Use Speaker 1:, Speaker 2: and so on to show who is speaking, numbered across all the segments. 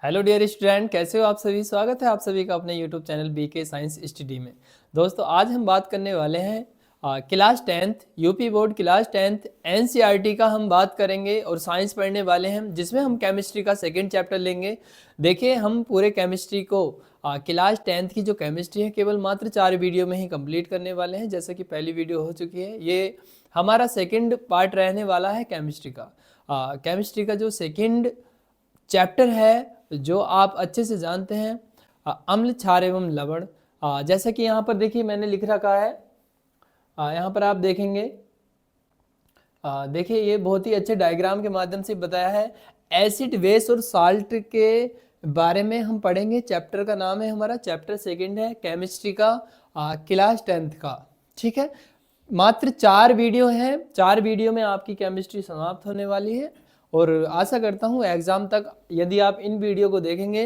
Speaker 1: Hello dear student, कैसे हो आप सभी। स्वागत है आप सभी का अपने YouTube channel BK science study में। दोस्तों आज हम बात करने वाले हैं class 10th UP board class 10th NCERT का हम बात करेंगे और साइंस पढ़ने वाले हैं, जिसमें हम केमिस्ट्री का सेकंड चैप्टर लेंगे। देखिए हम पूरे केमिस्ट्री को क्लास 10th की जो केमिस्ट्री है केवल मात्र 4 वीडियो में ही कंप्लीट करने वाले हैं। जैसे कि पहली वीडियो हो चुकी है, ये हमारा सेकेंड पार्ट रहने वाला है केमिस्ट्री का। केमिस्ट्री का जो सेकेंड चैप्टर है जो आप अच्छे से जानते हैं, अम्ल क्षार एवं लवण। जैसा कि यहाँ पर देखिए मैंने लिख रखा है, यहाँ पर आप देखेंगे, देखिए ये बहुत ही अच्छे डायग्राम के माध्यम से बताया है। एसिड बेस और साल्ट के बारे में हम पढ़ेंगे। चैप्टर का नाम है हमारा, चैप्टर सेकंड है केमिस्ट्री का क्लास 10th का। ठीक है, मात्र 4 वीडियो हैं, 4 वीडियो में आपकी केमिस्ट्री समाप्त होने वाली है और आशा करता हूँ एग्ज़ाम तक यदि आप इन वीडियो को देखेंगे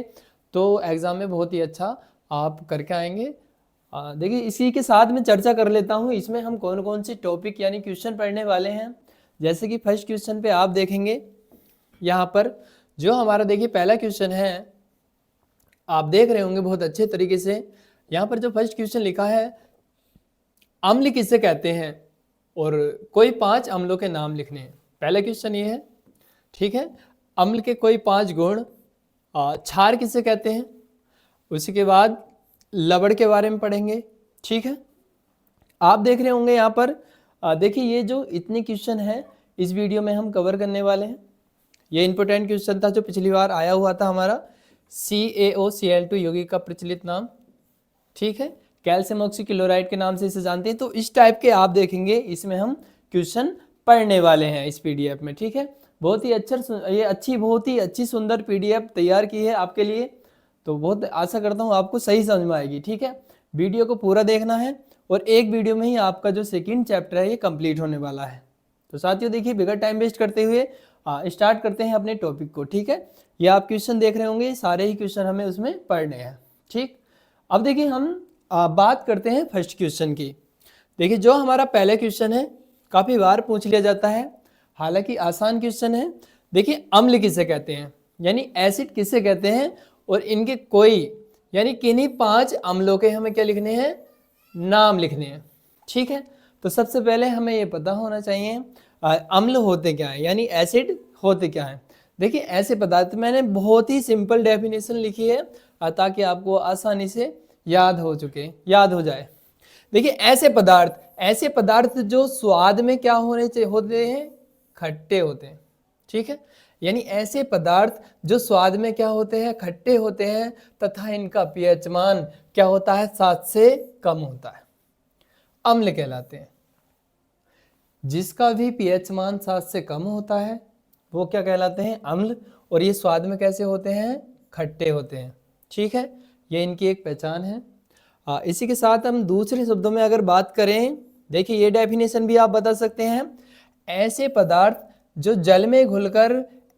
Speaker 1: तो एग्ज़ाम में बहुत ही अच्छा आप करके आएंगे। देखिए इसी के साथ में चर्चा कर लेता हूँ, इसमें हम कौन कौन सी टॉपिक यानी क्वेश्चन पढ़ने वाले हैं। जैसे कि फर्स्ट क्वेश्चन पे आप देखेंगे, यहाँ पर जो हमारा देखिए पहला क्वेश्चन है, आप देख रहे होंगे बहुत अच्छे तरीके से। यहाँ पर जो फर्स्ट क्वेश्चन लिखा है, अम्ल किसे कहते हैं और कोई 5 अम्लों के नाम लिखने हैं। पहला क्वेश्चन ये है, ठीक है। अम्ल के कोई 5 गुण। क्षार किसे कहते हैं, उसी के बाद लवण के बारे में पढ़ेंगे। ठीक है, आप देख रहे होंगे यहाँ पर देखिए ये जो इतने क्वेश्चन है इस वीडियो में हम कवर करने वाले हैं। ये इंपॉर्टेंट क्वेश्चन था जो पिछली बार आया हुआ था हमारा, CaOCl2 यौगिक का प्रचलित नाम। ठीक है, कैल्शियम ऑक्सीक्लोराइड के नाम से इसे जानते हैं। तो इस टाइप के आप देखेंगे, इसमें हम क्वेश्चन पढ़ने वाले हैं इस PDF में। ठीक है, बहुत ही अच्छी सुंदर PDF तैयार की है आपके लिए, तो बहुत आशा करता हूँ आपको सही समझ में आएगी। ठीक है, वीडियो को पूरा देखना है और एक वीडियो में ही आपका जो सेकंड चैप्टर है ये कंप्लीट होने वाला है। तो साथियों देखिए बिगड़ टाइम वेस्ट करते हुए स्टार्ट करते हैं अपने टॉपिक को। ठीक है, ये आप क्वेश्चन देख रहे होंगे, सारे ही क्वेश्चन हमें उसमें पढ़ने हैं। ठीक, अब देखिए हम बात करते हैं फर्स्ट क्वेश्चन की। देखिए जो हमारा पहला क्वेश्चन है काफ़ी बार पूछ लिया जाता है, हालांकि आसान क्वेश्चन है। देखिए अम्ल किसे कहते हैं यानी एसिड किसे कहते हैं और इनके कोई यानी किन्हीं 5 अम्लों के हमें क्या लिखने हैं, नाम लिखने हैं। ठीक है, तो सबसे पहले हमें ये पता होना चाहिए अम्ल होते क्या है यानी एसिड होते क्या है। देखिए ऐसे पदार्थ, मैंने बहुत ही सिंपल डेफिनेशन लिखी है ताकि आपको आसानी से याद हो जाए। देखिए ऐसे पदार्थ जो स्वाद में क्या होते हैं, खट्टे होते हैं। ठीक है, यानी ऐसे पदार्थ जो स्वाद में क्या होते हैं, खट्टे होते हैं तथा इनका pH मान क्या होता है, 7 से कम होता है, अम्ल कहलाते हैं। जिसका भी pH मान 7 से कम होता है वो क्या कहलाते हैं, अम्ल। और ये स्वाद में कैसे होते हैं, खट्टे होते हैं। ठीक है, ये इनकी एक पहचान है। इसी के साथ हम दूसरे शब्दों में अगर बात करें, देखिए ये डेफिनेशन भी आप बता सकते हैं, ऐसे पदार्थ जो जल में घुलकर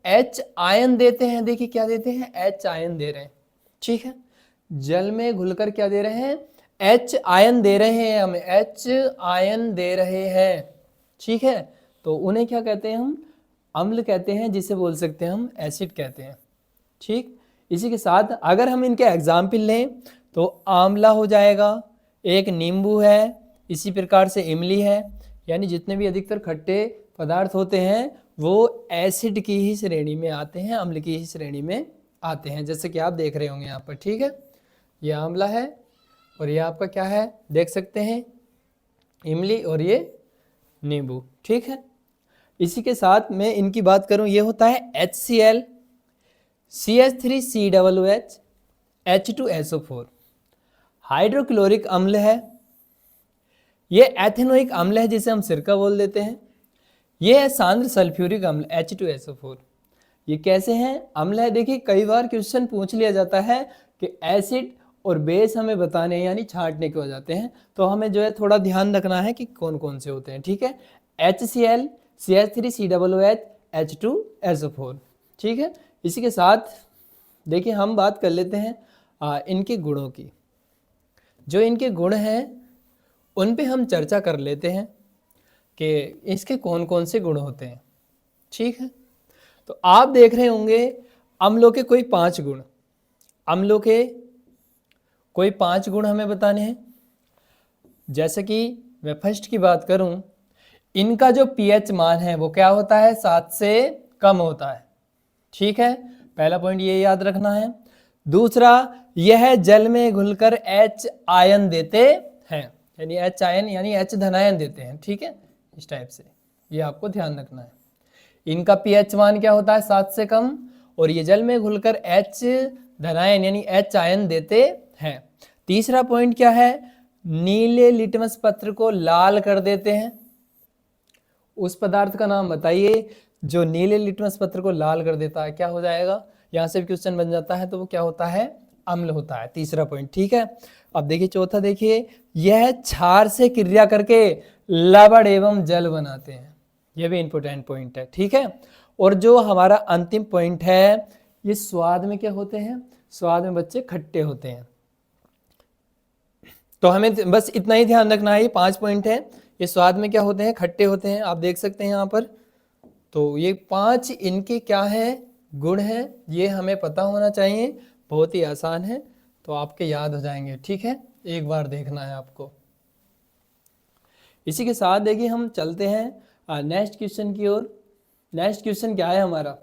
Speaker 1: H आयन देते हैं। देखिए क्या देते हैं, H आयन दे रहे हैं। ठीक है, जल में घुलकर क्या दे रहे हैं, H आयन दे रहे हैं, हमें H आयन दे रहे हैं। ठीक है, तो उन्हें क्या कहते हैं, हम अम्ल कहते हैं, जिसे बोल सकते हैं हम एसिड कहते हैं। ठीक, इसी के साथ अगर हम इनके एग्जाम्पल लें तो आंवला हो जाएगा, एक नींबू है, इसी प्रकार से इमली है। यानी जितने भी अधिकतर खट्टे पदार्थ होते हैं वो एसिड की ही श्रेणी में आते हैं, अम्ल की ही श्रेणी में आते हैं, जैसे कि आप देख रहे होंगे यहाँ पर। ठीक है, ये आंवला है और ये आपका क्या है, देख सकते हैं इमली, और ये नींबू। ठीक है, इसी के साथ मैं इनकी बात करूं, ये होता है HCl, CH3COOH, H2SO4, हाइड्रोक्लोरिक अम्ल है। ये एथेनोइक अम्ल है जिसे हम सिरका बोल देते हैं। ये है सांद्र सल्फ्यूरिक अम्ल H2SO4। ये कैसे हैं, अम्ल है। देखिए कई बार क्वेश्चन पूछ लिया जाता है कि एसिड और बेस हमें बताने यानी छांटने को हो जाते हैं, तो हमें जो है थोड़ा ध्यान रखना है कि कौन कौन से होते हैं। ठीक है, HCl, CH3COOH, H2SO4। ठीक है, इसी के साथ देखिए हम बात कर लेते हैं इनके गुणों की। जो इनके गुण हैं उन पे हम चर्चा कर लेते हैं कि इसके कौन कौन से गुण होते हैं। ठीक है, तो आप देख रहे होंगे अम्लों के कोई 5 गुण। अम्लों के कोई 5 गुण हमें बताने हैं। जैसे कि मैं फर्स्ट की बात करूं, इनका जो पीएच मान है वो क्या होता है, 7 से कम होता है। ठीक है, पहला पॉइंट ये याद रखना है। दूसरा, यह जल में घुलकर H आयन देते हैं, यानी H आयन यानी H धनायन देते हैं। ठीक है, इस टाइप से ये आपको ध्यान रखना है। इनका पीएच मान क्या होता है, 7 से कम, और ये जल में घुलकर H धनायन यानी H आयन देते हैं। तीसरा पॉइंट क्या है, नीले लिटमस पत्र को लाल कर देते हैं। उस पदार्थ का नाम बताइए जो नीले लिटमस पत्र को लाल कर देता है, क्या हो जाएगा, यहां से भी क्वेश्चन बन जाता है, तो वो क्या होता है, अम्ल होता है। तीसरा पॉइंट। ठीक है, अब देखिए चौथा, देखिए यह क्षार से क्रिया करके लवण एवं जल बनाते हैं, यह भी इंपॉर्टेंट पॉइंट है। ठीक है, और जो हमारा अंतिम पॉइंट है, ये स्वाद में क्या होते हैं, स्वाद में बच्चे खट्टे होते हैं। तो हमें बस इतना ही ध्यान रखना है, ये 5 पॉइंट है, ये स्वाद में क्या होते हैं, खट्टे होते हैं। आप देख सकते हैं यहाँ पर, तो ये 5 इनके क्या है, गुण हैं, ये हमें पता होना चाहिए। बहुत ही आसान है, तो आपके याद हो जाएंगे। ठीक है, एक बार देखना है आपको। इसी के साथ देखिए हम चलते हैं नेक्स्ट क्वेश्चन की ओर। नेक्स्ट क्वेश्चन क्या है हमारा,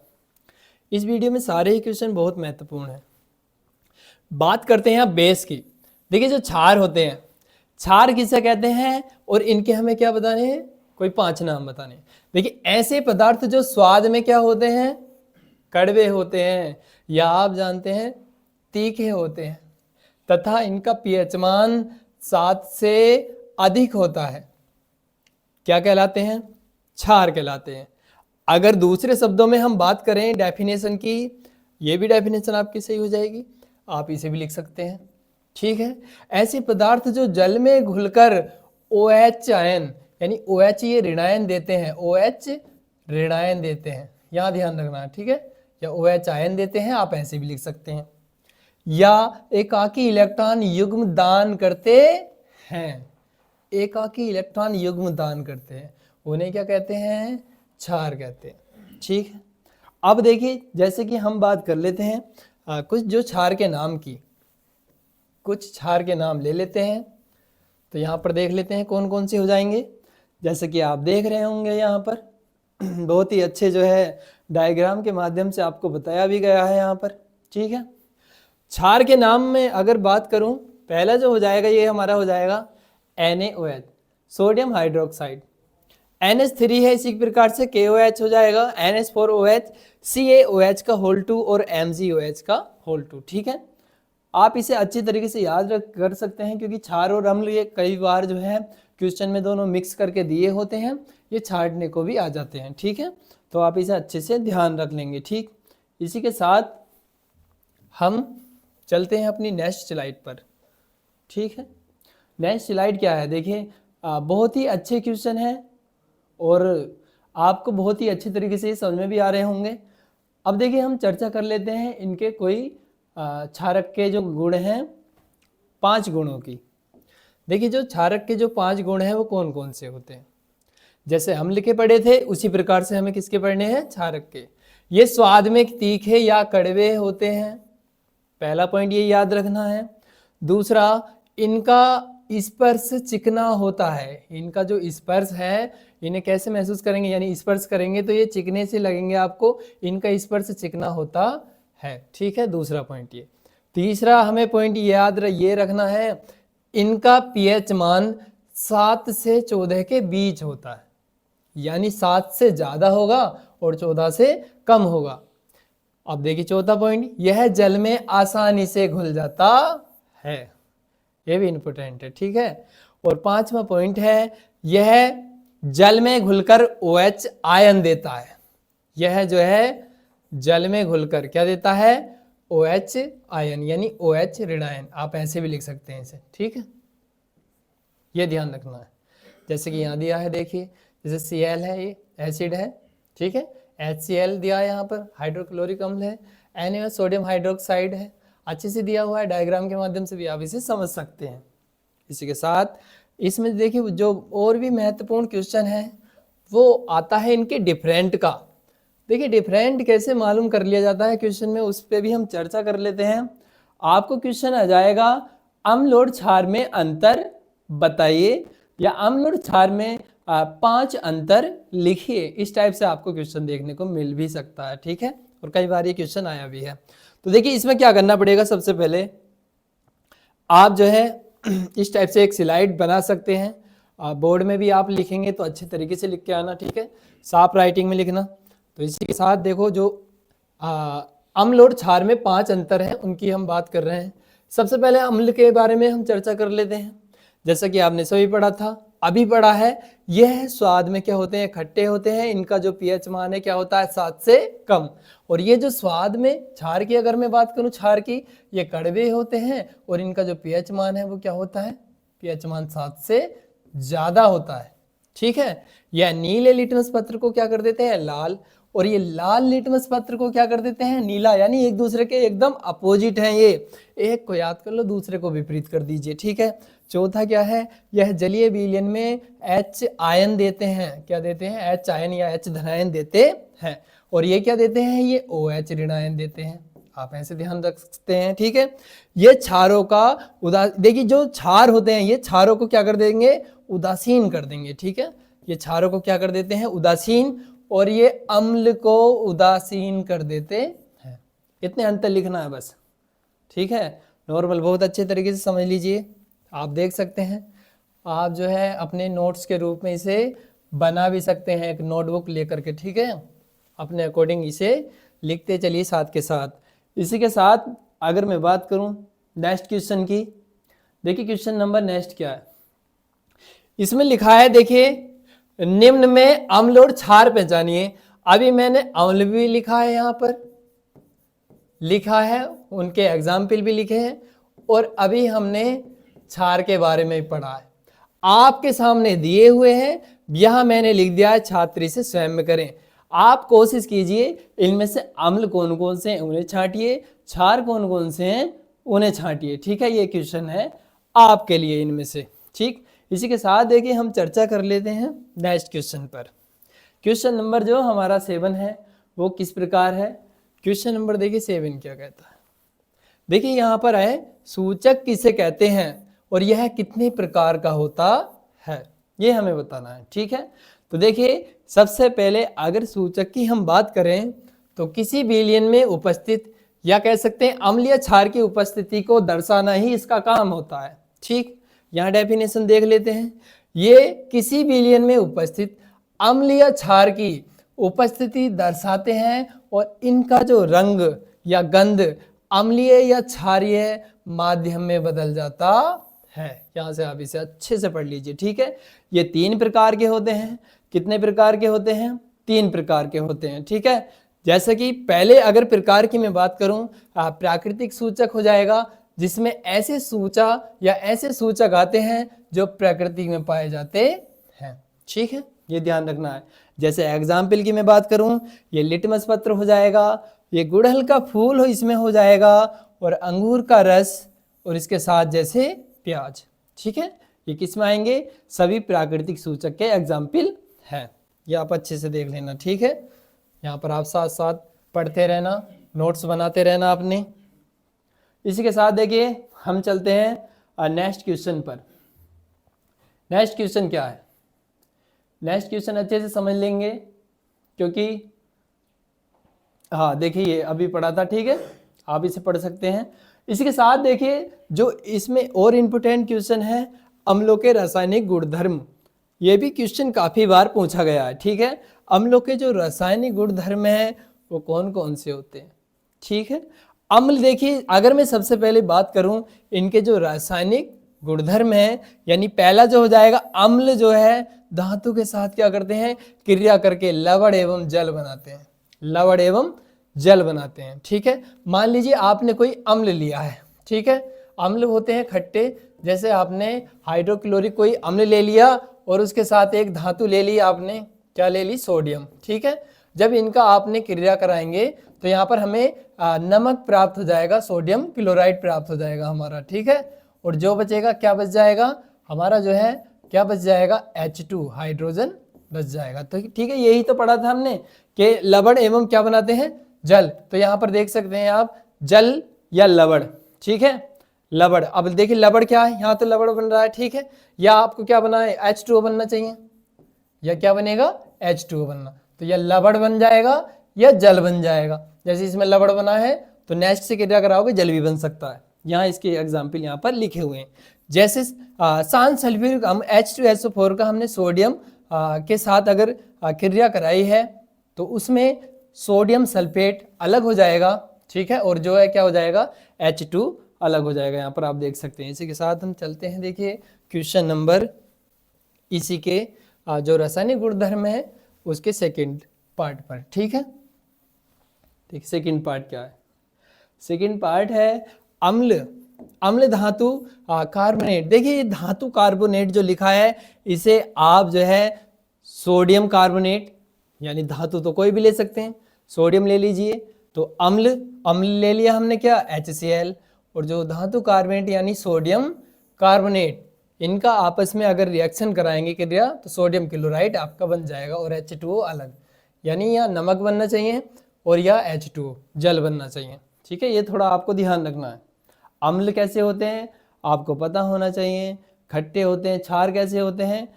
Speaker 1: इस वीडियो में सारे ही क्वेश्चन बहुत महत्वपूर्ण है। बात करते हैं अब बेस की। देखिए जो क्षार होते हैं, क्षार किसे कहते हैं, और इनके हमें क्या बताने हैं, कोई 5 नाम बताने हैं। देखिए ऐसे पदार्थ जो स्वाद में क्या होते हैं, कड़वे होते हैं, या आप जानते हैं तीखे होते हैं, तथा इनका पीएच मान 7 से अधिक होता है, क्या कहलाते हैं, क्षार कहलाते हैं। अगर दूसरे शब्दों में हम बात करें डेफिनेशन की, ये भी डेफिनेशन आपकी सही हो जाएगी, आप इसे भी लिख सकते हैं। ठीक है, ऐसे पदार्थ जो जल में घुलकर OH आयन यानी OH ये ऋणायन देते हैं, OH ऋणायन देते हैं, यहां ध्यान रखना है। ठीक है, या OH आयन देते हैं, आप ऐसे भी लिख सकते हैं। या एकाकी इलेक्ट्रॉन युग्म दान करते हैं, एकाकी इलेक्ट्रॉन युग्म दान करते हैं, उन्हें क्या कहते हैं, क्षार कहते हैं। ठीक है, अब देखिए जैसे कि हम बात कर लेते हैं कुछ जो क्षार के नाम की, कुछ क्षार के नाम ले लेते हैं। तो यहाँ पर देख लेते हैं कौन कौन से हो जाएंगे। जैसे कि आप देख रहे होंगे यहाँ पर बहुत ही अच्छे जो है डायग्राम के माध्यम से आपको बताया भी गया है यहाँ पर। ठीक है, क्षार के नाम में अगर बात करूं, पहला जो हो जाएगा ये हमारा हो जाएगा NaOH, सोडियम हाइड्रोक्साइड। NH3 है, इसी प्रकार से KOH हो जाएगा, NH4OH, CaOH का होल 2 और MgOH का होल 2। ठीक है, आप इसे अच्छी तरीके से याद कर सकते हैं, क्योंकि क्षार और अम्ल ये कई बार जो है क्वेश्चन में दोनों मिक्स करके दिए होते हैं, ये छांटने को भी आ जाते हैं। ठीक है, तो आप इसे अच्छे से ध्यान रख लेंगे। ठीक, इसी के साथ हम चलते हैं अपनी नेक्स्ट स्लाइड पर। ठीक है, नेक्स्ट स्लाइड क्या है, देखिए बहुत ही अच्छे क्वेश्चन है और आपको बहुत ही अच्छी तरीके से समझ में भी आ रहे होंगे। अब देखिए हम चर्चा कर लेते हैं इनके कोई क्षारक के जो गुण हैं, 5 गुणों की। देखिए जो क्षारक के जो 5 गुण हैं वो कौन कौन से होते हैं, जैसे हम लिखे पढ़े थे उसी प्रकार से हमें किसके पढ़ने हैं, क्षारक के। ये स्वाद में तीखे या कड़वे होते हैं, पहला पॉइंट ये याद रखना है। दूसरा, इनका स्पर्श चिकना होता है, इनका जो स्पर्श है, इन्हें कैसे महसूस करेंगे, यानी स्पर्श करेंगे तो ये चिकने से लगेंगे आपको, इनका स्पर्श चिकना होता है। ठीक है, दूसरा पॉइंट ये। तीसरा हमें पॉइंट याद ये रखना है, इनका पीएच मान 7 से 14 के बीच होता है, यानी 7 से ज्यादा होगा और 14 से कम होगा। अब देखिए चौथा पॉइंट, यह जल में आसानी से घुल जाता है, ये भी इंपॉर्टेंट है। ठीक है, और 5वां पॉइंट है, यह जल में घुलकर OH आयन देता है, यह जो है जल में घुलकर क्या देता है, OH आयन यानी OH ऋणायन, आप ऐसे भी लिख सकते हैं इसे। ठीक है, ये ध्यान रखना है। जैसे कि यहाँ दिया है, देखिए जैसे Cl है, ये एसिड है। ठीक है, HCl दिया है, यहाँ पर हाइड्रोक्लोरिक अम्ल है, Na सोडियम हाइड्रोक्साइड है, अच्छे से दिया हुआ है, डायग्राम के माध्यम से भी आप इसे समझ सकते हैं। इसी के साथ इसमें देखिए जो और भी महत्वपूर्ण क्वेश्चन है वो आता है इनके डिफरेंट का। देखिए डिफरेंट कैसे मालूम कर लिया जाता है क्वेश्चन में, उस पर भी हम चर्चा कर लेते हैं। आपको क्वेश्चन आ जाएगा अम्ल और क्षार में अंतर बताइए, या अम्ल और क्षार में 5 अंतर लिखिए। इस टाइप से आपको क्वेश्चन देखने को मिल भी सकता है, ठीक है, और कई बार ये क्वेश्चन आया भी है। तो देखिए इसमें क्या करना पड़ेगा, सबसे पहले आप जो है इस टाइप से एक स्लाइड बना सकते हैं। बोर्ड में भी आप लिखेंगे तो अच्छे तरीके से लिख के आना, ठीक है, साफ राइटिंग में लिखना। तो इसी के साथ देखो जो अम्ल और क्षार में 5 अंतर हैं उनकी हम बात कर रहे हैं। सबसे पहले अम्ल के बारे में हम चर्चा कर लेते हैं। जैसा कि आपने सभी पढ़ा था, अभी पढ़ा है, यह स्वाद में क्या होते हैं, खट्टे होते हैं। इनका जो पीएच मान है क्या होता है, 7 से कम। और ये जो स्वाद में क्षार की अगर मैं बात करूं, क्षार की, ये कड़वे होते हैं और इनका जो पीएच मान है वो क्या होता है, पीएच मान 7 से ज्यादा होता है, ठीक है। यह नीले लिटमस पत्र को क्या कर देते हैं, लाल, और ये लाल लिटमस पत्र को क्या कर देते हैं, नीला। यानी एक दूसरे के एकदम अपोजिट हैं ये, एक को याद कर लो दूसरे को विपरीत कर दीजिए, ठीक है। चौथा क्या है, यह जलीय विलयन में H आयन देते हैं, क्या देते हैं, H आयन या H धनायन देते हैं। और ये क्या देते हैं, ये OH ऋणायन देते हैं। आप ऐसे ध्यान रख सकते हैं, ठीक है। ये क्षारों का देखिए जो क्षार होते हैं ये क्षारों को क्या कर देंगे, उदासीन कर देंगे, ठीक है। ये क्षारों को क्या कर देते हैं, उदासीन, और ये अम्ल को उदासीन कर देते हैं। इतने अंतर लिखना है बस, ठीक है, नॉर्मल, बहुत अच्छे तरीके से समझ लीजिए। आप देख सकते हैं, आप जो है अपने नोट्स के रूप में इसे बना भी सकते हैं, एक नोटबुक लेकर के, ठीक है, अपने अकॉर्डिंग इसे लिखते चलिए साथ के साथ। इसी के साथ अगर मैं बात करूं नेक्स्ट क्वेश्चन की, देखिए क्वेश्चन नंबर नेक्स्ट क्या है, इसमें लिखा है, देखिए निम्न में अम्ल और क्षार पहचानिए। अभी मैंने अम्ल भी लिखा है, यहाँ पर लिखा है, उनके एग्जाम्पल भी लिखे हैं, और अभी हमने क्षार के बारे में पढ़ा है। आपके सामने दिए हुए हैं, यहां मैंने लिख दिया है, छात्र से स्वयं में करें। आप कोशिश कीजिए इनमें से अम्ल कौन कौन से हैं उन्हें छांटिए, क्षार कौन कौन से हैं उन्हें छांटिए, ठीक है। ये क्वेश्चन है आपके लिए इनमें से, ठीक। इसी के साथ देखिए हम चर्चा कर लेते हैं नेक्स्ट क्वेश्चन पर। क्वेश्चन नंबर जो हमारा 7 है वो किस प्रकार है, क्वेश्चन नंबर देखिए 7 क्या कहता है। देखिए यहाँ पर है, सूचक किसे कहते हैं और यह कितने प्रकार का होता है, ये हमें बताना है, ठीक है। तो देखिए सबसे पहले अगर सूचक की हम बात करें तो किसी विलयन में उपस्थित, या कह सकते हैं अम्लीय क्षार की उपस्थिति को दर्शाना ही इसका काम होता है, ठीक। यहाँ डेफिनेशन देख लेते हैं, ये किसी विलयन में उपस्थित अम्लीय क्षार की उपस्थिति दर्शाते हैं और इनका जो रंग या गंध अम्लीय या क्षारीय माध्यम में बदल जाता है। यहां से आप इसे अच्छे से पढ़ लीजिए, ठीक है। ये 3 प्रकार के होते हैं। कितने प्रकार के होते हैं, 3 प्रकार के होते हैं, ठीक है। जैसे कि पहले अगर प्रकार की मैं बात करूं, प्राकृतिक सूचक हो जाएगा, जिसमें ऐसे सूचक या ऐसे सूचक आते हैं जो प्रकृति में पाए जाते हैं, ठीक है, ये ध्यान रखना है। जैसे एग्जाम्पल की मैं बात करूं, ये लिटमस पत्र हो जाएगा, ये गुड़हल का फूल हो इसमें हो जाएगा, और अंगूर का रस, और इसके साथ जैसे प्याज, ठीक है। ये किस में आएंगे, सभी प्राकृतिक सूचक के एग्जाम्पल हैं। ये आप अच्छे से देख लेना, ठीक है। यहाँ पर आप साथ साथ पढ़ते रहना, नोट्स बनाते रहना अपने। इसी के साथ देखिए हम चलते हैं नेक्स्ट क्वेश्चन पर। नेक्स्ट क्वेश्चन क्या है, नेक्स्ट क्वेश्चन अच्छे से समझ लेंगे क्योंकि हाँ देखिए ये अभी पढ़ा था, ठीक है, आप इसे पढ़ सकते हैं। इसी के साथ देखिए जो इसमें और इम्पोर्टेंट क्वेश्चन है, अम्लों के रासायनिक गुणधर्म। ये भी क्वेश्चन काफी बार पूछा गया है, ठीक है। अम्लों के जो रासायनिक गुणधर्म है वो कौन कौन से होते हैं, ठीक है। अम्ल देखिए अगर मैं सबसे पहले बात करूं इनके जो रासायनिक गुणधर्म है, यानी पहला जो हो जाएगा, अम्ल जो है धातु के साथ क्या करते हैं, क्रिया करके लवण एवं जल बनाते हैं, लवण एवं जल बनाते हैं, ठीक है। मान लीजिए आपने कोई अम्ल लिया है, ठीक है, अम्ल होते हैं खट्टे, जैसे आपने हाइड्रोक्लोरिक कोई अम्ल ले लिया और उसके साथ एक धातु ले ली आपने, क्या ले ली, सोडियम, ठीक है। जब इनका आपने क्रिया कराएंगे तो यहाँ पर हमें नमक प्राप्त हो जाएगा, सोडियम क्लोराइड प्राप्त हो जाएगा हमारा, ठीक है। और जो बचेगा क्या बच जाएगा हमारा, जो है क्या बच जाएगा, H2 हाइड्रोजन बच जाएगा। तो ठीक है, यही तो पढ़ा था हमने कि लवण एवं क्या बनाते हैं, जल। तो यहाँ पर देख सकते हैं आप, जल या लवण, ठीक है, लवण। अब देखिए लवण क्या है, यहाँ तो लवण बन रहा है, ठीक है, या आपको क्या बना है, H2O बनना चाहिए, या क्या बनेगा, H2O बनना, तो या लवण बन जाएगा या जल बन जाएगा। जैसे इसमें लवण बना है तो नेक्स्ट से क्रिया कराओगे जल भी बन सकता है। यहाँ इसके एग्जाम्पल यहाँ पर लिखे हुए हैं। जैसे शांत सल्फ्यूरिक अम्ल H2SO4 का हमने सोडियम के साथ अगर क्रिया कराई है तो उसमें सोडियम सल्फेट अलग हो जाएगा, ठीक है, और जो है क्या हो जाएगा, H2 अलग हो जाएगा। यहाँ पर आप देख सकते हैं। इसी के साथ हम चलते हैं, देखिए क्वेश्चन नंबर इसी के जो रासायनिक गुणधर्म है उसके सेकंड पार्ट पर, ठीक है। ठीक, सेकंड पार्ट क्या है, सेकंड पार्ट है अम्ल, अम्ल धातु कार्बोनेट। देखिए ये धातु कार्बोनेट जो लिखा है इसे आप जो है सोडियम कार्बोनेट, यानी धातु तो कोई भी ले सकते हैं, सोडियम ले लीजिए, तो अम्ल, अम्ल ले लिया हमने क्या, HCl, और जो धातु कार्बोनेट यानी सोडियम कार्बोनेट, इनका आपस में अगर रिएक्शन कराएंगे क्रिया तो सोडियम क्लोराइड आपका बन जाएगा और H2O अलग, यानी या नमक बनना चाहिए और या H2O जल बनना चाहिए, ठीक है। ये थोड़ा आपको ध्यान रखना है। अम्ल कैसे होते हैं आपको पता होना चाहिए, खट्टे होते हैं, क्षार कैसे होते हैं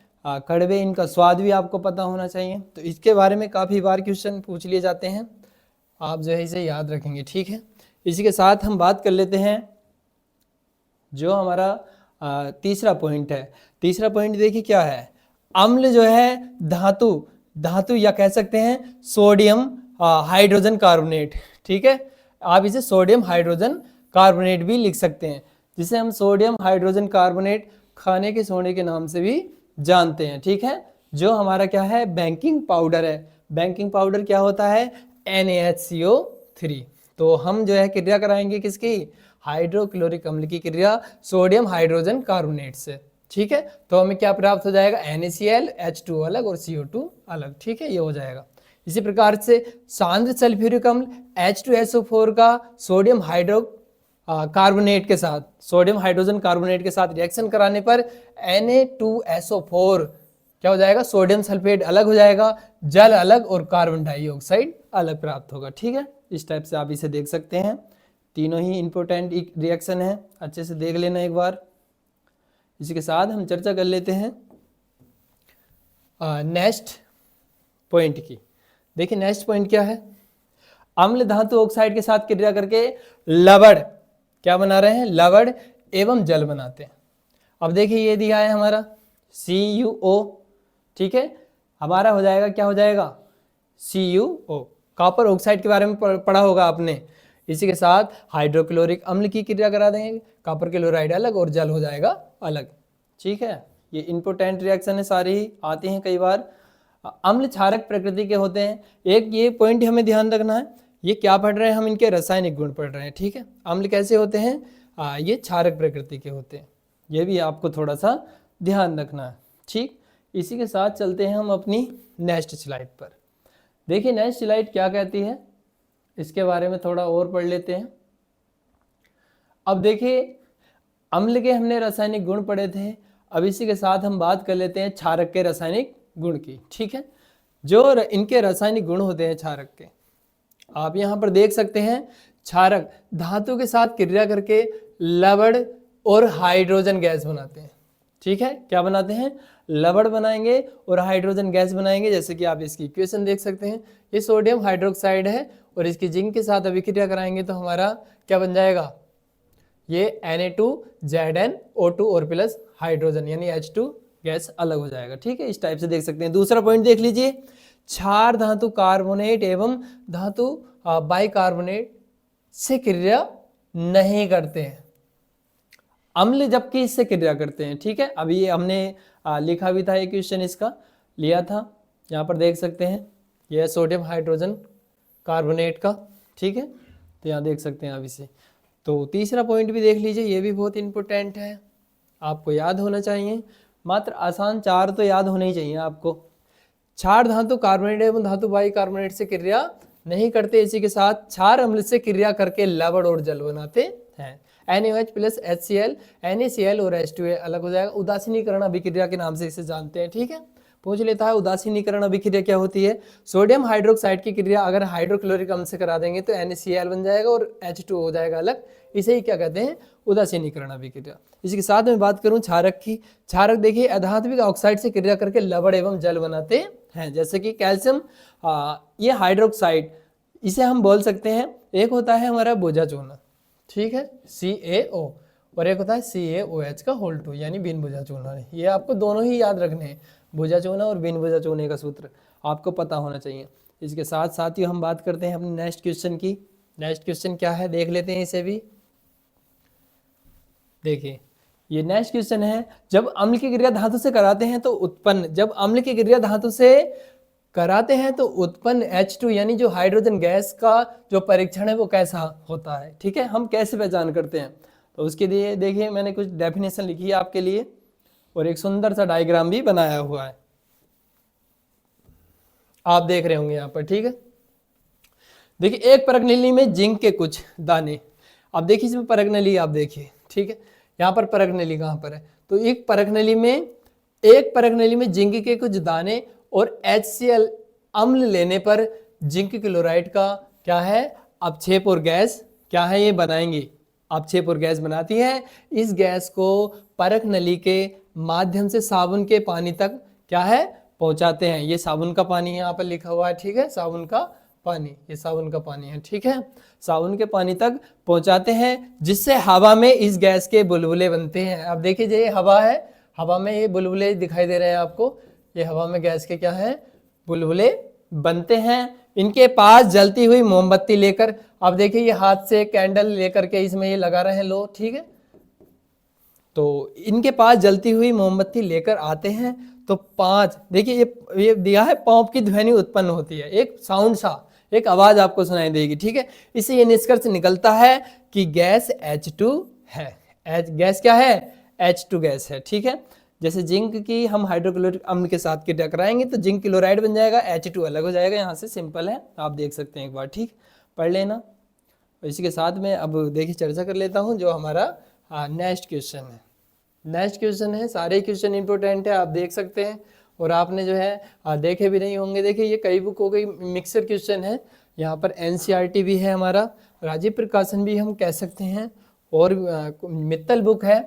Speaker 1: कड़वे, इनका स्वाद भी आपको पता होना चाहिए। तो इसके बारे में काफ़ी बार क्वेश्चन पूछ लिए जाते हैं, आप जो है इसे याद रखेंगे, ठीक है। इसी के साथ हम बात कर लेते हैं जो हमारा तीसरा पॉइंट है। तीसरा पॉइंट देखिए क्या है, अम्ल जो है धातु, धातु या कह सकते हैं सोडियम हाइड्रोजन कार्बोनेट, ठीक है, आप इसे सोडियम हाइड्रोजन कार्बोनेट भी लिख सकते हैं, जिसे हम सोडियम हाइड्रोजन कार्बोनेट खाने के सोने के नाम से भी जानते हैं, ठीक है। जो हमारा क्या है, बेकिंग पाउडर है। बेकिंग पाउडर क्या होता है, NaHCO3। तो हम जो है क्रिया कराएंगे किसकी, हाइड्रोक्लोरिक अम्ल की क्रिया सोडियम हाइड्रोजन कार्बोनेट से, ठीक है। तो हमें क्या प्राप्त हो जाएगा, NaCl, H2O अलग और CO2 अलग, ठीक है, ये हो जाएगा। इसी प्रकार से सांद्र सल्फ्यूरिक अम्ल H2SO4 का सोडियम हाइड्रो कार्बोनेट के साथ, सोडियम हाइड्रोजन कार्बोनेट के साथ रिएक्शन कराने पर Na2SO4 क्या हो जाएगा, सोडियम सल्फेट अलग हो जाएगा, जल अलग और कार्बन डाइऑक्साइड अलग प्राप्त होगा, ठीक है। इस टाइप से आप इसे देख सकते हैं। तीनों ही इंपॉर्टेंट रिएक्शन है, अच्छे से देख लेना एक बार। इसी के साथ हम चर्चा कर लेते हैं नेक्स्ट पॉइंट की। देखिए नेक्स्ट पॉइंट क्या है, अम्ल धातु ऑक्साइड के साथ क्रिया करके लवण क्या बना रहे हैं, लवण एवं जल बनाते हैं। अब देखिए ये दिया है हमारा CuO, ठीक है, हमारा हो जाएगा क्या हो जाएगा, CuO। कॉपर ऑक्साइड के बारे में पढ़ा होगा आपने। इसी के साथ हाइड्रोक्लोरिक अम्ल की क्रिया करा देंगे, कॉपर क्लोराइड अलग और जल हो जाएगा अलग, ठीक है। ये इंपॉर्टेंट रिएक्शन है, सारे ही आते हैं कई बार। अम्ल क्षारक प्रकृति के होते हैं। एक ये पॉइंट हमें ध्यान रखना है, ये क्या पढ़ रहे हैं हम, इनके रासायनिक गुण पढ़ रहे हैं, ठीक है। अम्ल कैसे होते हैं, ये क्षारक प्रकृति के होते हैं, ये भी आपको थोड़ा सा ध्यान रखना है, ठीक। इसी के साथ चलते हैं हम अपनी नेक्स्ट स्लाइड पर। देखिए नेक्स्ट स्लाइड क्या कहती है, इसके बारे में थोड़ा और पढ़ लेते हैं। अब देखिए अम्ल के हमने रासायनिक गुण पढ़े थे, अब इसी के साथ हम बात कर लेते हैं क्षारक के रासायनिक गुण की, ठीक है। जो इनके रासायनिक गुण होते हैं क्षारक के, आप यहाँ पर देख सकते हैं, क्षारक धातु के साथ क्रिया करके लवण और हाइड्रोजन गैस बनाते हैं, ठीक है। क्या बनाते हैं, लवण बनाएंगे और हाइड्रोजन गैस बनाएंगे। जैसे कि आप इसकी इक्वेशन देख सकते हैं, ये सोडियम हाइड्रोक्साइड है और इसकी जिंक के साथ अभिक्रिया कराएंगे तो हमारा क्या बन जाएगा, ये Na2ZnO2 और प्लस हाइड्रोजन यानी H2 गैस अलग हो जाएगा, ठीक है। इस टाइप से देख सकते हैं। दूसरा पॉइंट देख लीजिए, क्षार धातु कार्बोनेट एवं धातु बाइकार्बोनेट से क्रिया नहीं करते हैं, अम्ल जबकि इससे क्रिया करते हैं, ठीक है। अभी ये हमने लिखा भी था, एक क्वेश्चन इसका लिया था, यहाँ पर देख सकते हैं, यह सोडियम हाइड्रोजन कार्बोनेट का, ठीक है। तो यहाँ देख सकते हैं आप इसे। तो तीसरा पॉइंट भी देख लीजिए, ये भी बहुत इंपॉर्टेंट है, आपको याद होना चाहिए, मात्र आसान 4 तो याद होने ही चाहिए आपको। क्षार धातु कार्बोनेट एवं धातु बाइकार्बोनेट से क्रिया नहीं करते, इसी के साथ क्षार अम्ल से क्रिया करके लवण और जल बनाते हैं। NaOH प्लस HCl, NaCl और H2A अलग हो जाएगा, उदासीनीकरण अभिक्रिया के नाम से इसे जानते हैं, ठीक है। पूछ लेता है उदासीनीकरण अभिक्रिया क्या होती है। सोडियम हाइड्रोक्साइड की क्रिया अगर हाइड्रोक्लोरिक अम्ल से करा देंगे तो NaCl बन जाएगा और H2 हो जाएगा अलग, इसे ही क्या कहते हैं, उदासीनीकरण अभिक्रिया। इसके साथ में बात करूं क्षारक की, क्षारक देखिए अधात्विक ऑक्साइड से क्रिया करके लवण एवं जल बनाते हैं, जैसे कि कैल्शियम, ये हाइड्रोक्साइड, इसे हम बोल सकते हैं, एक होता है हमारा बोझा चूना, ठीक है, CaO, और एक होता है CaOH का होल 2 यानी बिन बोझा चूना। ये आपको दोनों ही याद रखने हैं, बोझा चूना और बिन बोझा चूने का सूत्र आपको पता होना चाहिए। इसके साथ साथ ही हम बात करते हैं अपने नेक्स्ट क्वेश्चन की। नेक्स्ट क्वेश्चन क्या है देख लेते हैं इसे भी। देखिए ये नेक्स्ट क्वेश्चन है, जब अम्ल की क्रिया धातु से कराते हैं तो उत्पन्न, जब अम्ल की क्रिया धातु से कराते हैं तो उत्पन्न H2 यानी जो हाइड्रोजन गैस का जो परीक्षण है वो कैसा होता है, ठीक है, हम कैसे पहचान करते हैं। तो उसके लिए देखिए मैंने कुछ डेफिनेशन लिखी है आपके लिए और एक सुंदर सा डायग्राम भी बनाया हुआ है, आप देख रहे होंगे यहाँ पर, ठीक है। देखिए एक परगनेली में जिंक के कुछ दाने, अब देखिए इसमें परगनेली आप देखिए, ठीक है, यहाँ पर परगनेली कहाँ पर है, तो एक परगनेली में जिंक के कुछ दाने और HCl अम्ल लेने पर जिंक क्लोराइड का क्या है, अपक्षेप और गैस क्या है, ये बनाएंगी, अपक्षेप और गैस बनाती है। इस गैस को परख नली के माध्यम से साबुन के पानी तक क्या है, पहुंचाते हैं। ये साबुन का पानी यहाँ पर लिखा हुआ है, ठीक है, साबुन का पानी, ये साबुन का पानी है, ठीक है, साबुन के पानी तक पहुंचाते हैं, जिससे हवा में इस गैस के बुलबुले बनते हैं। अब देखिए ये हवा है, हवा में ये बुलबुले दिखाई दे रहे हैं आपको, ये हवा में गैस के क्या है, बुलबुले बनते हैं। इनके पास जलती हुई मोमबत्ती लेकर, अब देखिए ये हाथ से कैंडल लेकर के इसमें ये लगा रहे हैं लो, ठीक है, तो इनके पास जलती हुई मोमबत्ती लेकर आते हैं तो 5, देखिए ये दिया है, पॉप की ध्वनि उत्पन्न होती है, एक साउंड सा, एक आवाज आपको सुनाई देगी, ठीक है। इससे ये निष्कर्ष निकलता है कि गैस H2 है, गैस क्या है, H2 गैस है, ठीक है। जैसे जिंक की हम हाइड्रोक्लोरिक अम्ल के साथ क्रिया कराएंगे तो जिंक क्लोराइड बन जाएगा, H2 अलग हो जाएगा, यहाँ से सिंपल है, आप देख सकते हैं एक बार, ठीक, पढ़ लेना। इसी के साथ में अब देखिए चर्चा कर लेता हूँ जो हमारा नेक्स्ट क्वेश्चन है। नेक्स्ट क्वेश्चन है, सारे क्वेश्चन इंपॉर्टेंट है, आप देख सकते हैं, और आपने जो है देखे भी नहीं होंगे। देखिए ये कई बुकों के मिक्सर क्वेश्चन है, यहाँ पर NCERT भी है हमारा, राजीव प्रकाशन भी हम कह सकते हैं, और मित्तल बुक है,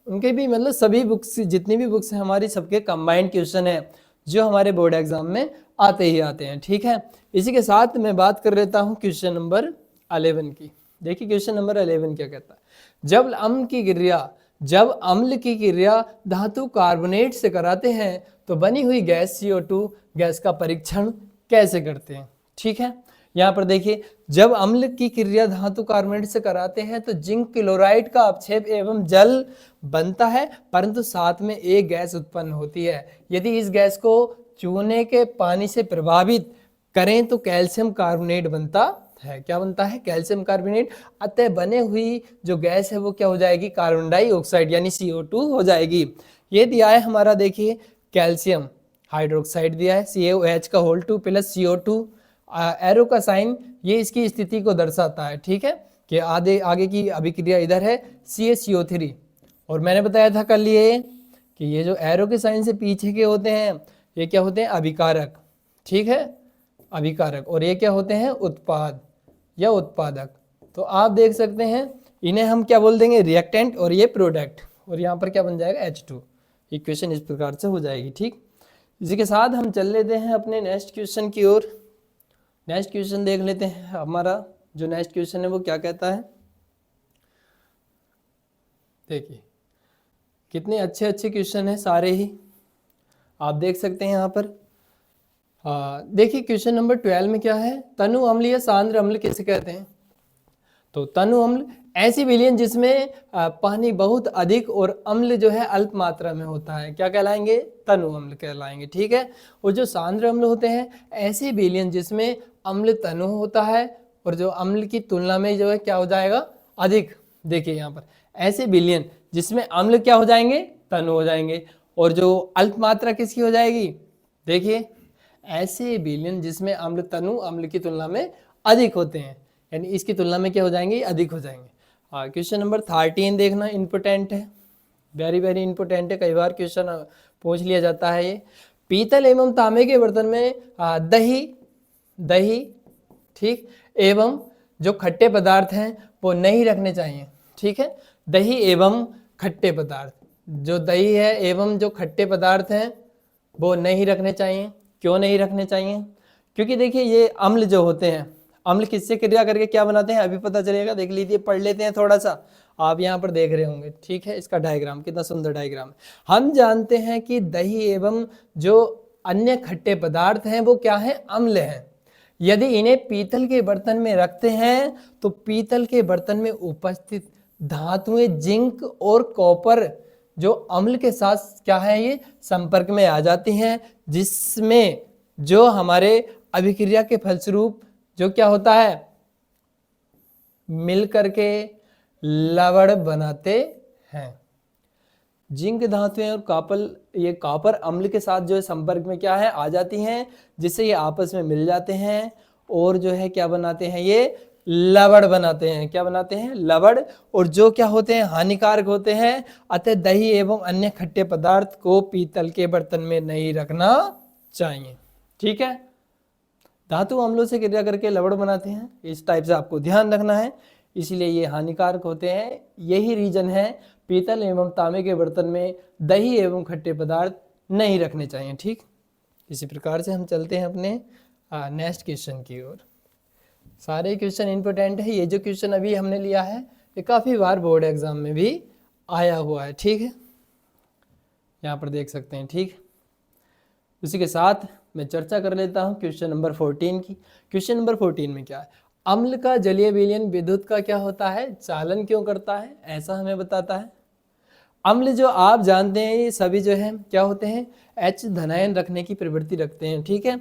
Speaker 1: उनके भी मतलब सभी बुक्स, जितनी भी बुक्स हैं हमारी, सबके कंबाइंड क्वेश्चन है जो हमारे बोर्ड एग्जाम में आते ही आते हैं, ठीक है। इसी के साथ मैं बात कर लेता हूँ क्वेश्चन नंबर 11 की। देखिए क्वेश्चन नंबर 11 क्या कहता है, जब अम्ल की क्रिया धातु कार्बोनेट से कराते हैं तो बनी हुई गैस CO2 गैस का परीक्षण कैसे करते हैं, ठीक है। यहाँ पर देखिए जब अम्ल की क्रिया धातु कार्बोनेट से कराते हैं तो जिंक क्लोराइड का अपक्षेप एवं जल बनता है, परंतु साथ में एक गैस उत्पन्न होती है। यदि इस गैस को चूने के पानी से प्रभावित करें तो कैल्शियम कार्बोनेट बनता है, क्या बनता है, कैल्शियम कार्बोनेट। अतः बने हुई जो गैस है वो क्या हो जाएगी, कार्बन डाइऑक्साइड यानी CO2 हो जाएगी। ये दिया है हमारा, देखिए कैल्शियम हाइड्रोक्साइड दिया है, CaOH का होल 2 प्लस CO2, एरो का साइन ये इसकी स्थिति को दर्शाता है, ठीक है, कि आगे की अभिक्रिया इधर है CaCO3, और मैंने बताया था कल ये कि ये जो एरो के साइन से पीछे के होते हैं ये क्या होते हैं, अभिकारक, ठीक है, अभिकारक, और ये क्या होते हैं, उत्पाद या उत्पादक। तो आप देख सकते हैं इन्हें हम क्या बोल देंगे, रिएक्टेंट, और ये प्रोडक्ट, और यहाँ पर क्या बन जाएगा, H2। इक्वेशन इस प्रकार से हो जाएगी, ठीक। इसी के साथ हम चल लेते हैं अपने नेक्स्ट क्वेश्चन की ओर। नेक्स्ट क्वेश्चन देख लेते हैं, हमारा जो नेक्स्ट क्वेश्चन है वो क्या कहता है। देखिए कितने अच्छे अच्छे क्वेश्चन हैं सारे ही, आप देख सकते हैं यहाँ पर। देखिए क्वेश्चन नंबर 12 में क्या है, तनु अम्ल या सांद्र अम्ल किसे कहते हैं। तो तनु अम्ल ऐसी विलयन जिसमें पानी बहुत अधिक और अम्ल जो है अल्प मात्रा में होता है, क्या कहलाएंगे, तनु अम्ल कहलाएंगे, ठीक है। और जो सांद्र अम्ल होते हैं ऐसे विलयन जिसमें अम्ल तनु होता है और जो अम्ल की तुलना में जो है क्या हो जाएगा, अधिक। देखिए यहाँ पर ऐसे विलयन जिसमें अम्ल क्या हो जाएंगे, तनु हो जाएंगे, और जो अल्प मात्रा किसकी हो जाएगी, देखिए ऐसे विलयन जिसमें अम्ल तनु अम्ल की तुलना में अधिक होते हैं, यानी इसकी तुलना में क्या हो जाएंगे, अधिक हो जाएंगे। क्वेश्चन नंबर 13 देखना, इंपॉर्टेंट है, वेरी वेरी इंपॉर्टेंट है, कई बार क्वेश्चन पूछ लिया जाता है ये। पीतल एवं तांबे के बर्तन में दही ठीक एवं जो खट्टे पदार्थ हैं वो नहीं रखने चाहिए। ठीक है, दही एवं खट्टे पदार्थ, जो दही है एवं जो खट्टे पदार्थ हैं वो नहीं रखने चाहिए। क्यों नहीं रखने चाहिए? क्योंकि देखिए ये अम्ल जो होते हैं, अम्ल किससे क्रिया करके क्या बनाते हैं अभी पता चलेगा, देख लीजिए, पढ़ लेते हैं थोड़ा सा। आप यहाँ पर देख रहे होंगे, ठीक है, इसका डायग्राम कितना सुंदर डायग्राम है। हम जानते हैं कि दही एवं जो अन्य खट्टे पदार्थ हैं वो क्या है, अम्ल हैं। यदि इन्हें पीतल के बर्तन में रखते हैं तो पीतल के बर्तन में उपस्थित धातुएं जिंक और कॉपर जो अम्ल के साथ क्या है ये संपर्क में आ जाती हैं, जिसमें जो हमारे अभिक्रिया के फलस्वरूप जो क्या होता है, मिल करके लवण बनाते हैं। जिंक धातुएं और ये कॉपर अम्ल के साथ जो है संपर्क में क्या है आ जाती हैं, जिससे ये आपस में मिल जाते हैं और जो है क्या बनाते हैं, ये लवण बनाते हैं। क्या बनाते हैं, लवण, और जो क्या होते हैं, हानिकारक होते हैं। अतः दही एवं अन्य खट्टे पदार्थ को पीतल के बर्तन में नहीं रखना चाहिए। ठीक है, धातु अम्लों से क्रिया करके लवण बनाते हैं, इस टाइप से आपको ध्यान रखना है, इसलिए ये हानिकारक होते हैं। यही रीजन है पीतल एवं तांबे के बर्तन में दही एवं खट्टे पदार्थ नहीं रखने चाहिए। ठीक, इसी प्रकार से हम चलते हैं अपने नेक्स्ट क्वेश्चन की ओर। सारे क्वेश्चन इंपॉर्टेंट है। ये जो क्वेश्चन अभी हमने लिया है ये काफ़ी बार बोर्ड एग्जाम में भी आया हुआ है। ठीक है, यहाँ पर देख सकते हैं। ठीक, उसी के साथ मैं चर्चा कर लेता हूँ क्वेश्चन नंबर 14 की। क्वेश्चन नंबर 14 में क्या है, अम्ल का जलीय विलयन विद्युत का क्या होता है, चालन क्यों करता है, ऐसा हमें बताता है। अम्ल जो आप जानते हैं ये सभी जो है क्या होते हैं, H धनायन रखने की प्रवृत्ति रखते हैं। ठीक है,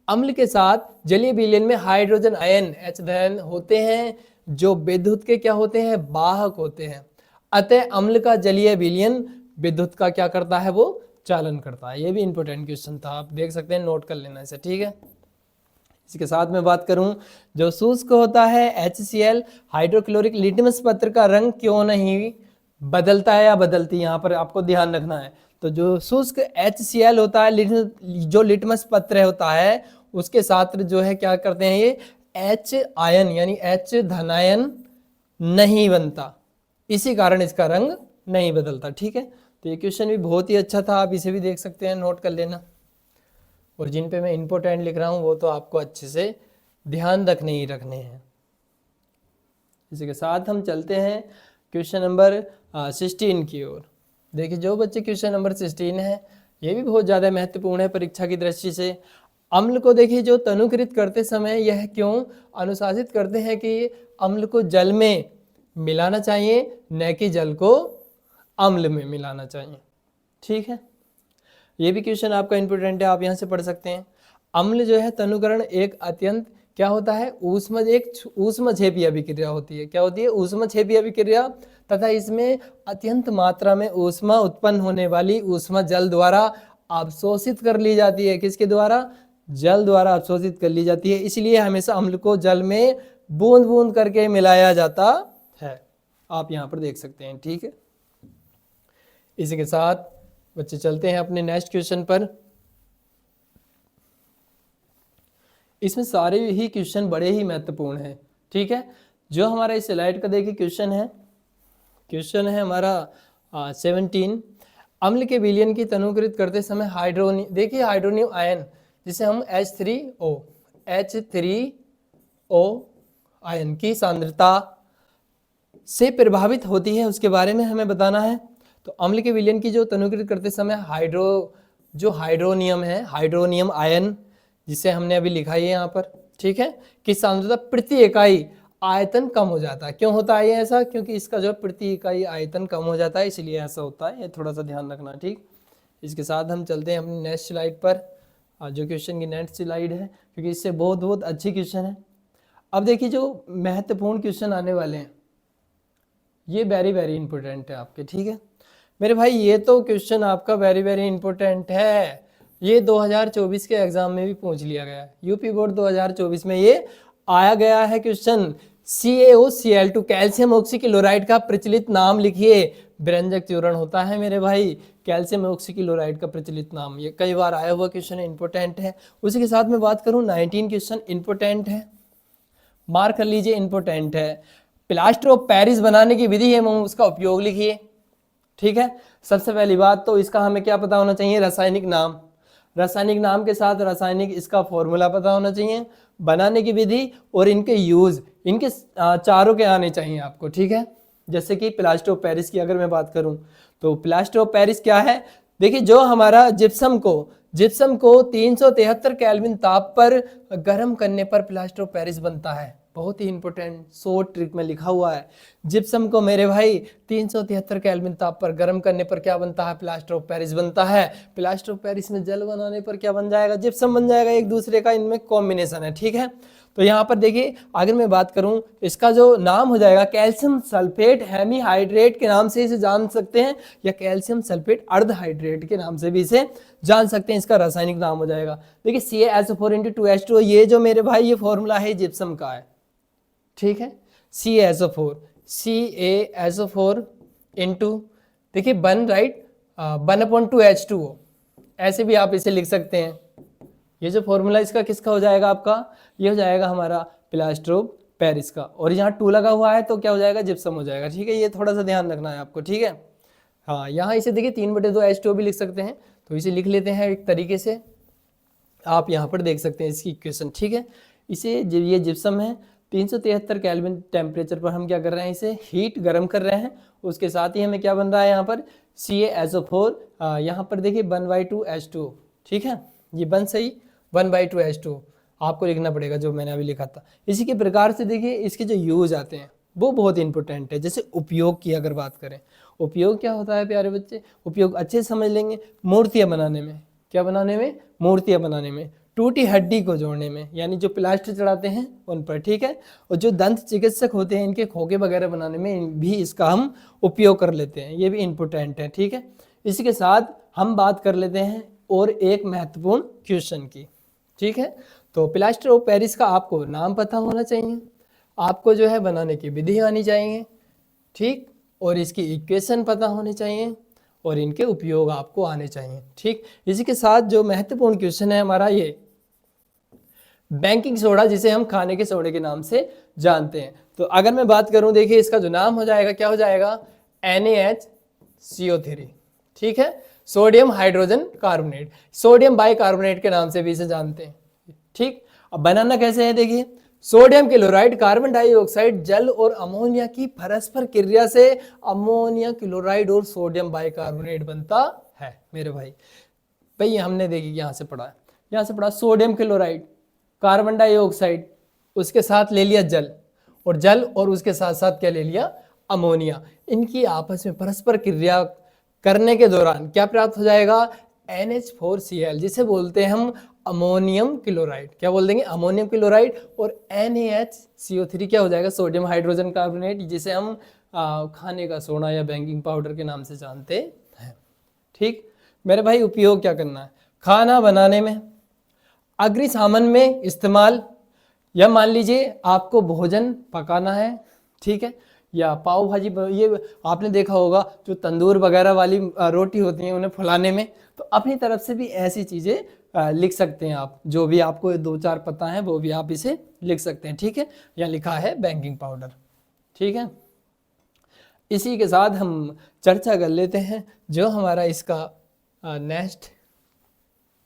Speaker 1: अम्ल के साथ जलीय विलयन में हाइड्रोजन आयन H धनायन होते हैं जो विद्युत के क्या होते हैं, वाहक होते हैं। अतः अम्ल का जलीय विलयन विद्युत का क्या करता है, वो चालन करता है। ये भी इंपॉर्टेंट क्वेश्चन था, आप देख सकते हैं, नोट कर लेना इसे। ठीक है, इसके साथ मैं बात करूं, जो शुष्क होता है HCl हाइड्रोक्लोरिक लिटमस पत्र का रंग क्यों नहीं बदलता है या बदलती है, यहाँ पर आपको ध्यान रखना है। तो जो शुष्क HCl होता है, जो लिटमस पत्र होता है, उसके साथ जो है क्या करते हैं, ये H आयन यानी H धनायन नहीं बनता, इसी कारण इसका रंग नहीं बदलता। ठीक है, तो ये क्वेश्चन भी बहुत ही अच्छा था, आप इसे भी देख सकते हैं, नोट कर लेना। और जिन पे मैं इंपॉर्टेंट लिख रहा हूँ वो तो आपको अच्छे से ध्यान रखने ही रखने हैं। इसी के साथ हम चलते हैं क्वेश्चन नंबर 16 की ओर। देखिए, जो बच्चे क्वेश्चन नंबर 16 है ये भी बहुत ज़्यादा महत्वपूर्ण है परीक्षा की दृष्टि से। अम्ल को देखिए जो तनुकृत करते समय यह क्यों अनुशासित करते हैं कि अम्ल को जल में मिलाना चाहिए, न कि जल को अम्ल में मिलाना चाहिए। ठीक है, ये भी क्वेश्चन आपका इंपॉर्टेंट है, आप यहाँ से पढ़ सकते हैं। अम्ल जो है तनुकरण एक अत्यंत क्या होता है, ऊष्मक्षेपी अभिक्रिया होती है। क्या होती है, ऊष्मक्षेपी अभिक्रिया, तथा इसमें अत्यंत मात्रा में ऊष्मा उत्पन्न होने वाली ऊष्मा जल द्वारा अवशोषित कर ली जाती है। किसके द्वारा, जल द्वारा अवशोषित कर ली जाती है। इसलिए हमेशा अम्ल को जल में बूंद बूंद करके मिलाया जाता है, आप यहाँ पर देख सकते हैं। ठीक है, इसी के साथ बच्चे चलते हैं अपने नेक्स्ट क्वेश्चन पर। इसमें सारे ही क्वेश्चन बड़े ही महत्वपूर्ण हैं। ठीक है, जो हमारा इस स्लाइड का देखिए क्वेश्चन है हमारा 17। अम्ल के विलयन की तनुकृत करते समय हाइड्रोनियम आयन जिसे हम H3O आयन की सांद्रता से प्रभावित होती है, उसके बारे में हमें बताना है। तो अम्ल के विलयन की जो तनुकृत करते समय हाइड्रोनियम आयन जिसे हमने अभी लिखा है यहाँ पर, ठीक है, कि सांद्रता प्रति इकाई आयतन कम हो जाता है। क्यों होता है ये ऐसा, क्योंकि इसका जो प्रति इकाई आयतन कम हो जाता है, इसलिए ऐसा होता है, ये थोड़ा सा ध्यान रखना। ठीक, इसके साथ हम चलते हैं अपनी नेक्स्ट स्लाइड पर, जो क्वेश्चन की नेक्स्ट स्लाइड है, क्योंकि इससे बहुत अच्छी क्वेश्चन है। अब देखिए, जो महत्वपूर्ण क्वेश्चन आने वाले हैं ये वेरी इंपॉर्टेंट है आपके। ठीक है मेरे भाई, ये तो क्वेश्चन आपका वेरी इंपॉर्टेंट है। ये 2024 के एग्जाम में भी पूछ लिया गया है, यूपी बोर्ड 2024 में ये आया गया है क्वेश्चन। CaOCl2 कैल्शियम ऑक्सीक्लोराइड का प्रचलित नाम लिखिए। व्यंजक चूर्ण होता है मेरे भाई कैल्शियम ऑक्सीक्लोराइड का प्रचलित नाम। ये कई बार आया हुआ क्वेश्चन है, इंपोर्टेंट है। उसी के साथ में बात करूं 19 क्वेश्चन इंपोर्टेंट है, मार्क कर लीजिए, इंपोर्टेंट है। प्लास्टर ऑफ पेरिस बनाने की विधि है, उसका उपयोग लिखिए। ठीक है, सबसे पहली बात तो इसका हमें क्या पता होना चाहिए, रासायनिक नाम। रासायनिक नाम के साथ रासायनिक इसका फॉर्मूला पता होना चाहिए, बनाने की विधि और इनके यूज, इनके चारों के आने चाहिए आपको। ठीक है, जैसे कि प्लास्टर ऑफ पेरिस की अगर मैं बात करूं तो प्लास्टर ऑफ पेरिस क्या है, देखिए जो हमारा जिप्सम को 373 केल्विन ताप पर गर्म करने पर प्लास्टर ऑफ पेरिस बनता है। बहुत ही इंपॉर्टेंट शॉर्ट ट्रिक में लिखा हुआ है, जिप्सम को मेरे भाई 373 केल्विन ताप पर गर्म करने पर क्या बनता है, प्लास्टर ऑफ पेरिस बनता है। प्लास्टर ऑफ पेरिस में जल बनाने पर क्या बन जाएगा, जिप्सम बन जाएगा। एक दूसरे का इनमें कॉम्बिनेशन है। ठीक है, तो यहाँ पर देखिए अगर मैं बात करूं इसका जो नाम हो जाएगा कैल्शियम सल्फेट हेमीहाइड्रेट के नाम से इसे जान सकते हैं, या कैल्शियम सल्फेट अर्धहाइड्रेट के नाम से भी इसे जान सकते हैं। इसका रासायनिक नाम हो जाएगा, देखिए CaSO4 ये जो मेरे भाई ये फॉर्मूला है जिप्सम का है। ठीक है, CaSO4 इंटू देखिए 1 राइट 1/2 H2O, ऐसे भी आप इसे लिख सकते हैं। ये जो फॉर्मूला इसका किसका हो जाएगा आपका, ये हो जाएगा हमारा प्लास्टर ऑफ पेरिस का, और यहाँ 2 लगा हुआ है तो क्या हो जाएगा, जिप्सम हो जाएगा। ठीक है, ये थोड़ा सा ध्यान रखना है आपको। ठीक है, हाँ यहाँ इसे देखिए 3/2 H2O भी लिख सकते हैं, तो इसे लिख लेते हैं एक तरीके से, आप यहाँ पर देख सकते हैं इसकी इक्वेशन। ठीक है, इसे ये जिप्सम है 373 केल्विन टेम्परेचर पर हम क्या कर रहे हैं, इसे हीट गर्म कर रहे हैं। उसके साथ ही हमें क्या बन रहा है यहाँ पर CaSO4, यहाँ पर देखिए 1/2 H2O। ठीक है, ये बन सही 1/2 H2O आपको लिखना पड़ेगा जो मैंने अभी लिखा था। इसी के प्रकार से देखिए इसके जो यूज आते हैं वो बहुत इंपॉर्टेंट है। जैसे उपयोग की अगर बात करें, उपयोग क्या होता है प्यारे बच्चे, उपयोग अच्छे से समझ लेंगे। मूर्तियाँ बनाने में, क्या बनाने में, मूर्तियाँ बनाने में, टूटी हड्डी को जोड़ने में, यानी जो प्लास्टर चढ़ाते हैं उन पर। ठीक है, और जो दंत चिकित्सक होते हैं इनके खोखे वगैरह बनाने में भी इसका हम उपयोग कर लेते हैं, ये भी इम्पोर्टेंट है। ठीक है, इसी के साथ हम बात कर लेते हैं और एक महत्वपूर्ण क्वेश्चन की। ठीक है, तो प्लास्टर ऑफ पेरिस का आपको नाम पता होना चाहिए, आपको जो है बनाने की विधि आनी चाहिए। ठीक, और इसकी इक्वेशन पता होनी चाहिए और इनके उपयोग आपको आने चाहिए। ठीक, इसी के साथ जो महत्वपूर्ण क्वेश्चन है हमारा ये बेकिंग सोडा, जिसे हम खाने के सोडे के नाम से जानते हैं। तो अगर मैं बात करूं देखिए इसका जो नाम हो जाएगा क्या हो जाएगा, NaHCO3। ठीक है, sodium hydrogen carbonate, sodium bicarbonate के नाम से भी इसे जानते हैं। ठीक, अब बनाना कैसे है देखिए, सोडियम क्लोराइड, कार्बन डाइऑक्साइड, जल और अमोनिया की परस्पर क्रिया से अमोनिया क्लोराइड और सोडियम बाइकार्बोनेट बनता है मेरे भाई। भाई हमने देखिए यहाँ से पढ़ा सोडियम क्लोराइड, कार्बन डाइऑक्साइड, उसके साथ ले लिया जल, और उसके साथ साथ क्या ले लिया, अमोनिया। इनकी आपस में परस्पर क्रिया करने के दौरान क्या प्राप्त हो जाएगा, NH4Cl, जिसे बोलते हैं हम अमोनियम क्लोराइड। क्या बोल देंगे, अमोनियम क्लोराइड। और NaHCO3 क्या हो जाएगा, सोडियम हाइड्रोजन कार्बोनेट, जिसे हम खाने का सोडा या बेकिंग पाउडर के नाम से जानते हैं। ठीक मेरे भाई, उपयोग क्या करना है, खाना बनाने में, अग्निशमन में इस्तेमाल, या मान लीजिए आपको भोजन पकाना है। ठीक है, या पाव भाजी, ये आपने देखा होगा जो तंदूर वगैरह वाली रोटी होती हैं उन्हें फुलाने में, तो अपनी तरफ से भी ऐसी चीज़ें लिख सकते हैं आप। जो भी आपको 2-4 पता है वो भी आप इसे लिख सकते हैं। ठीक है, यहाँ लिखा है बेकिंग पाउडर। ठीक है, इसी के साथ हम चर्चा कर लेते हैं जो हमारा इसका नेक्स्ट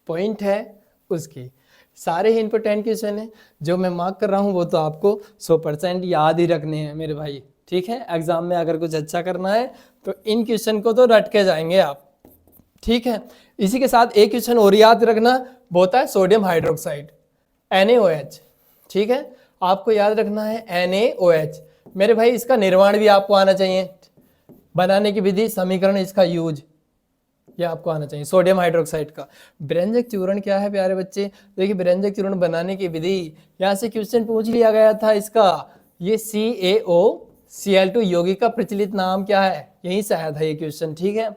Speaker 1: पॉइंट है उसकी। सारे ही इंपॉर्टेंट क्वेश्चन हैं जो मैं मार्क कर रहा हूँ, वो तो आपको 100% याद ही रखने हैं मेरे भाई। ठीक है, एग्जाम में अगर कुछ अच्छा करना है तो इन क्वेश्चन को तो रट के जाएंगे आप। ठीक है, इसी के साथ एक क्वेश्चन और याद रखना, वो होता है सोडियम हाइड्रोक्साइड, NaOH। ठीक है, आपको याद रखना है NaOH मेरे भाई। इसका निर्माण भी आपको आना चाहिए, बनाने की विधि, समीकरण, इसका यूज, ये आपको आना चाहिए। सोडियम हाइड्रोक्साइड का व्यंजक चूर्ण क्या है प्यारे बच्चे, देखिए व्यंजक चूर्ण बनाने की विधि, यहाँ से क्वेश्चन पूछ लिया गया था इसका। ये CaOCl2 यौगिक का प्रचलित नाम क्या है, यही से आया था ये क्वेश्चन। ठीक है,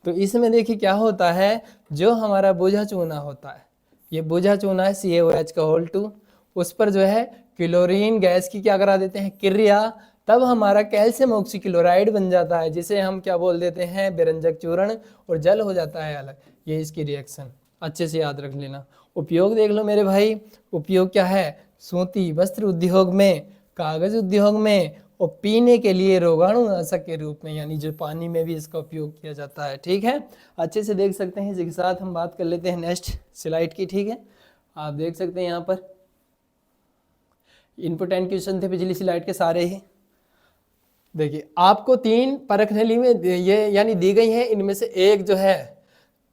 Speaker 1: तो इसमें देखिए क्या होता है, जो हमारा बोझा चूना होता है, ये बोझा चूना है CaOH का होल 2, उस पर जो है क्लोरीन गैस की क्या करा देते हैं, क्रिया, तब हमारा कैल्शियम ऑक्सीक्लोराइड बन जाता है, जिसे हम क्या बोल देते हैं, बेरंजक चूर्ण, और जल हो जाता है अलग। ये इसकी रिएक्शन अच्छे से याद रख लेना। उपयोग देख लो मेरे भाई, उपयोग क्या है, सूती वस्त्र उद्योग में, कागज उद्योग में, और पीने के लिए रोगाणुनाशक के रूप में, यानी जो पानी में भी इसका उपयोग किया जाता है। ठीक है, अच्छे से देख सकते हैं। इसी के साथ हम बात कर लेते हैं नेक्स्ट स्लाइड की। ठीक है, आप देख सकते हैं यहाँ पर इंपोर्टेंट क्वेश्चन थे पिछली स्लाइड के सारे ही। देखिए आपको 3 परख नली में ये यानी दी गई है, इनमें से एक जो है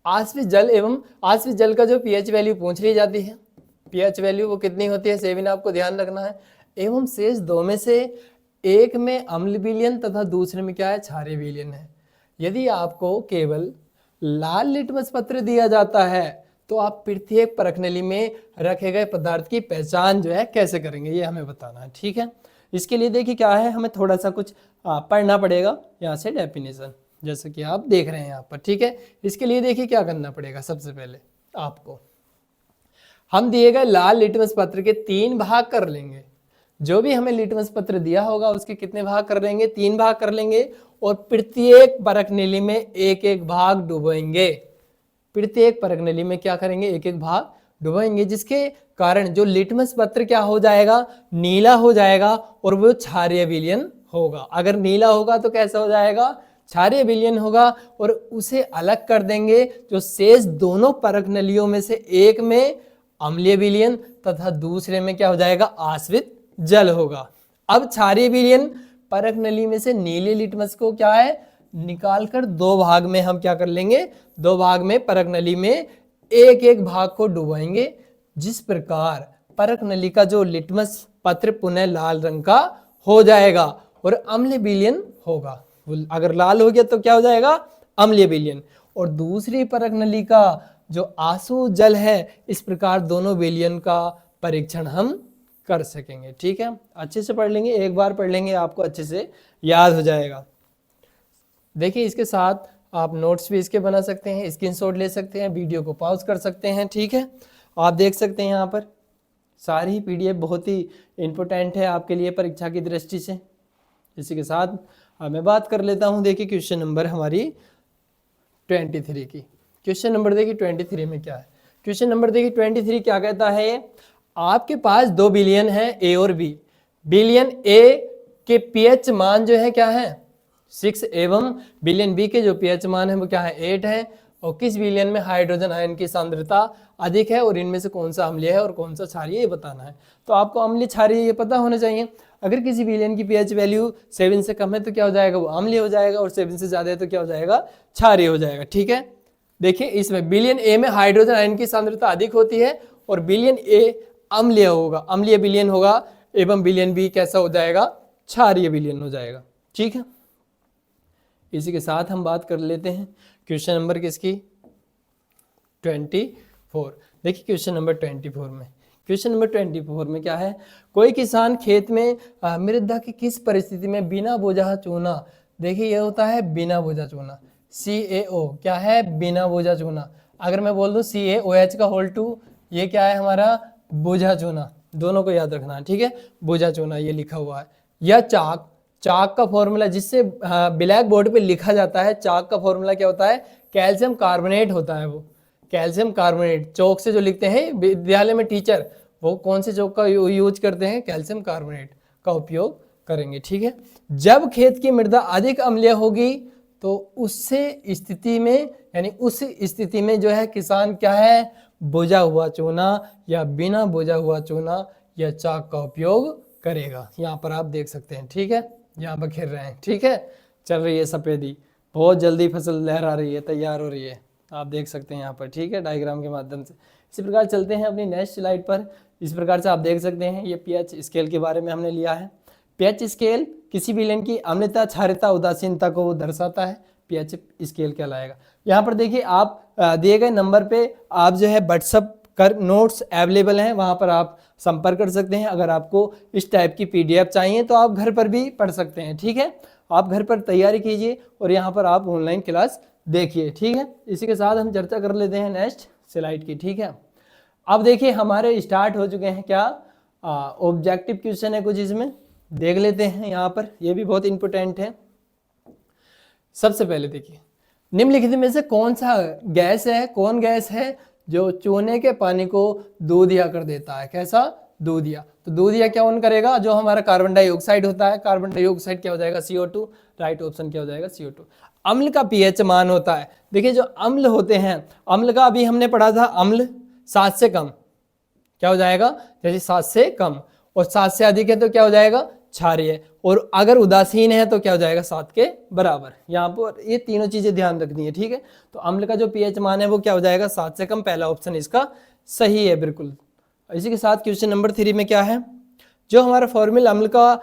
Speaker 1: आश्वित जल, एवं आश्वित जल का जो पीएच वैल्यू पूछ ली जाती है, पीएच वैल्यू वो कितनी होती है 7, आपको ध्यान रखना है। एवं शेष 2 में से एक में अम्ल विलयन तथा दूसरे में क्या है, क्षारीय विलयन है। यदि आपको केवल लाल लिटमस पत्र दिया जाता है तो आप प्रत्येक परख नली में रखे गए पदार्थ की पहचान जो है कैसे करेंगे, ये हमें बताना है। ठीक है, इसके लिए देखिए क्या है, हमें थोड़ा सा कुछ पढ़ना पड़ेगा यहाँ से डेफिनेशन, जैसे कि आप देख रहे हैं यहाँ पर। ठीक है, इसके लिए देखिए क्या करना पड़ेगा। सबसे पहले आपको हम दिए गए लाल लिटमस पत्र के 3 भाग कर लेंगे। जो भी हमें लिटमस पत्र दिया होगा उसके कितने भाग कर लेंगे, 3 भाग कर लेंगे, और प्रत्येक परख नली में एक एक भाग डुबोएंगे। प्रत्येक परख नली में क्या करेंगे, एक एक भाग डुबोएंगे, जिसके कारण जो लिटमस पत्र क्या हो जाएगा, नीला हो जाएगा, और वो क्षारीय विलयन होगा। अगर नीला होगा तो कैसा हो जाएगा, क्षारीय विलयन होगा, और उसे अलग कर देंगे। जो शेष दोनों परख नलियों में से एक में अम्लीय विलयन तथा दूसरे में क्या हो जाएगा, आश्रित जल होगा। अब क्षारीय विलयन परख नली में से नीले लिटमस को क्या है, निकालकर 2 भाग में हम क्या कर लेंगे, 2 भाग में परख नली में एक एक भाग को डुबाएंगे, जिस प्रकार परख नली का जो लिटमस पत्र पुनः लाल रंग का हो जाएगा और अम्लीय विलयन होगा। अगर लाल हो गया तो क्या हो जाएगा, अम्लीय विलयन। और दूसरी परख नली का जो आंसू जल है, इस प्रकार दोनों विलयन का परीक्षण हम कर सकेंगे। ठीक है, अच्छे से पढ़ लेंगे, एक बार पढ़ लेंगे आपको अच्छे से याद हो जाएगा। देखिए इसके साथ आप नोट्स भी इसके बना सकते हैं, स्क्रीनशॉट ले सकते हैं, वीडियो को पॉज कर सकते हैं। ठीक है, आप देख सकते हैं यहाँ पर सारी ही पीडीएफ बहुत ही इम्पोर्टेंट है आपके लिए परीक्षा की दृष्टि से। इसी के साथ मैं बात कर लेता हूँ। देखिए क्वेश्चन नंबर हमारी 23 की, क्वेश्चन नंबर देखिए 23 में क्या है। क्वेश्चन नंबर देखिए 23 क्या कहता है, आपके पास 2 विलयन है ए और बी। विलयन ए के पीएच मान जो है क्या है 6, एवं विलयन बी के जो पीएच मान है वो क्या है 8 है। और किस विलयन में हाइड्रोजन आयन की सांद्रता अधिक है, और इनमें से कौन सा अम्लीय है और कौन सा क्षारीय, ये बताना है। तो आपको अम्लीय क्षारीय ये पता होना चाहिए। अगर किसी विलयन की पीएच वैल्यू 7 से कम है तो क्या हो जाएगा, वो अम्लीय हो जाएगा, और 7 से ज्यादा है तो क्या हो जाएगा, क्षारीय हो जाएगा। ठीक है, देखिए इसमें विलयन ए में हाइड्रोजन आयन की सांद्रता अधिक होती है, और विलयन ए अम्लीय होगा, अम्लीय विलयन होगा, एवं विलयन बी कैसा हो जाएगा, क्षारीय विलयन हो जाएगा। ठीक है, इसी के साथ हम बात कर लेते हैं क्वेश्चन नंबर किसकी 24। देखिए क्वेश्चन नंबर 24 में, क्वेश्चन नंबर 24 में क्या है, कोई किसान खेत में मृदा की किस परिस्थिति में बिना बोझा चूना, देखिए ये होता है बिना बोझा चूना, CaO क्या है, बिना बोझा चूना। अगर मैं बोल दूं CaOH का होल 2, ये क्या है हमारा बोझा चूना, दोनों को याद रखना है। ठीक है, बोझा चूना ये लिखा हुआ है। या चाक, चाक का फॉर्मूला जिससे ब्लैक बोर्ड पे लिखा जाता है, चाक का फॉर्मूला क्या होता है, कैल्शियम कार्बोनेट होता है। वो कैल्शियम कार्बोनेट चौक से जो लिखते हैं विद्यालय में टीचर, वो कौन से चौक का यूज करते हैं, कैल्शियम कार्बोनेट का उपयोग करेंगे। ठीक है, जब खेत की मृदा अधिक अम्लीय होगी तो उससे स्थिति में, यानी उस स्थिति में जो है किसान क्या है, बोझा हुआ चूना या बिना बोझा हुआ चूना या चाक का उपयोग करेगा। यहाँ पर आप देख सकते हैं। ठीक है, यहाँ पर खेल रहे हैं। ठीक है, चल रही है सफेदी, बहुत जल्दी फसल लहरा रही है, तैयार हो रही है, आप देख सकते हैं यहाँ पर। ठीक है, डायग्राम के माध्यम से। इसी प्रकार चलते हैं अपनी नेक्स्ट स्लाइड पर। इस प्रकार से आप देख सकते हैं ये पीएच स्केल के बारे में हमने लिया है। पीएच स्केल किसी विलयन की अम्लता, क्षारीयता, उदासीनता को दर्शाता है, पीएच स्केल कहलाएगा। यहाँ पर देखिए आप दिए गए नंबर पे आप जो है व्हाट्सअप कर नोट्स अवेलेबल हैं, वहाँ पर आप संपर्क कर सकते हैं। अगर आपको इस टाइप की पीडीएफ चाहिए तो आप घर पर भी पढ़ सकते हैं। ठीक है, आप घर पर तैयारी कीजिए और यहाँ पर आप ऑनलाइन क्लास देखिए। ठीक है, इसी के साथ हम चर्चा कर लेते हैं नेक्स्ट स्लाइड की। ठीक है, अब देखिए हमारे स्टार्ट हो चुके हैं क्या, ऑब्जेक्टिव क्वेश्चन है कुछ इसमें, देख लेते हैं यहाँ पर, ये भी बहुत इंपॉर्टेंट है। सबसे पहले देखिए, निम्नलिखित में से कौन सा गैस है, कौन गैस है जो चूने के पानी को दूधिया कर देता है? कैसा? दूधिया। तो दूधिया क्या ऑन करेगा? जो हमारा कार्बन डाइऑक्साइड होता है, कार्बन डाइऑक्साइड क्या हो जाएगा? CO2। राइट ऑप्शन क्या हो जाएगा? CO2। अम्ल का pH मान होता है, देखिए जो अम्ल होते हैं, अम्ल का अभी हमने पढ़ा था, अम्ल 7 से कम क्या हो जाएगा? जैसे 7 से कम, और 7 से अधिक है तो क्या हो जाएगा? क्षारीय, और अगर उदासीन है तो क्या हो जाएगा? 7 के बराबर। यहाँ पर ये तीनों चीजें ध्यान रखनी है, ठीक है। तो अम्ल का जो pH मान है वो क्या हो जाएगा? 7 से कम। पहला ऑप्शन इसका सही है बिल्कुल। इसी के साथ क्वेश्चन नंबर 3 में क्या है? जो हमारा फॉर्मूला अम्ल का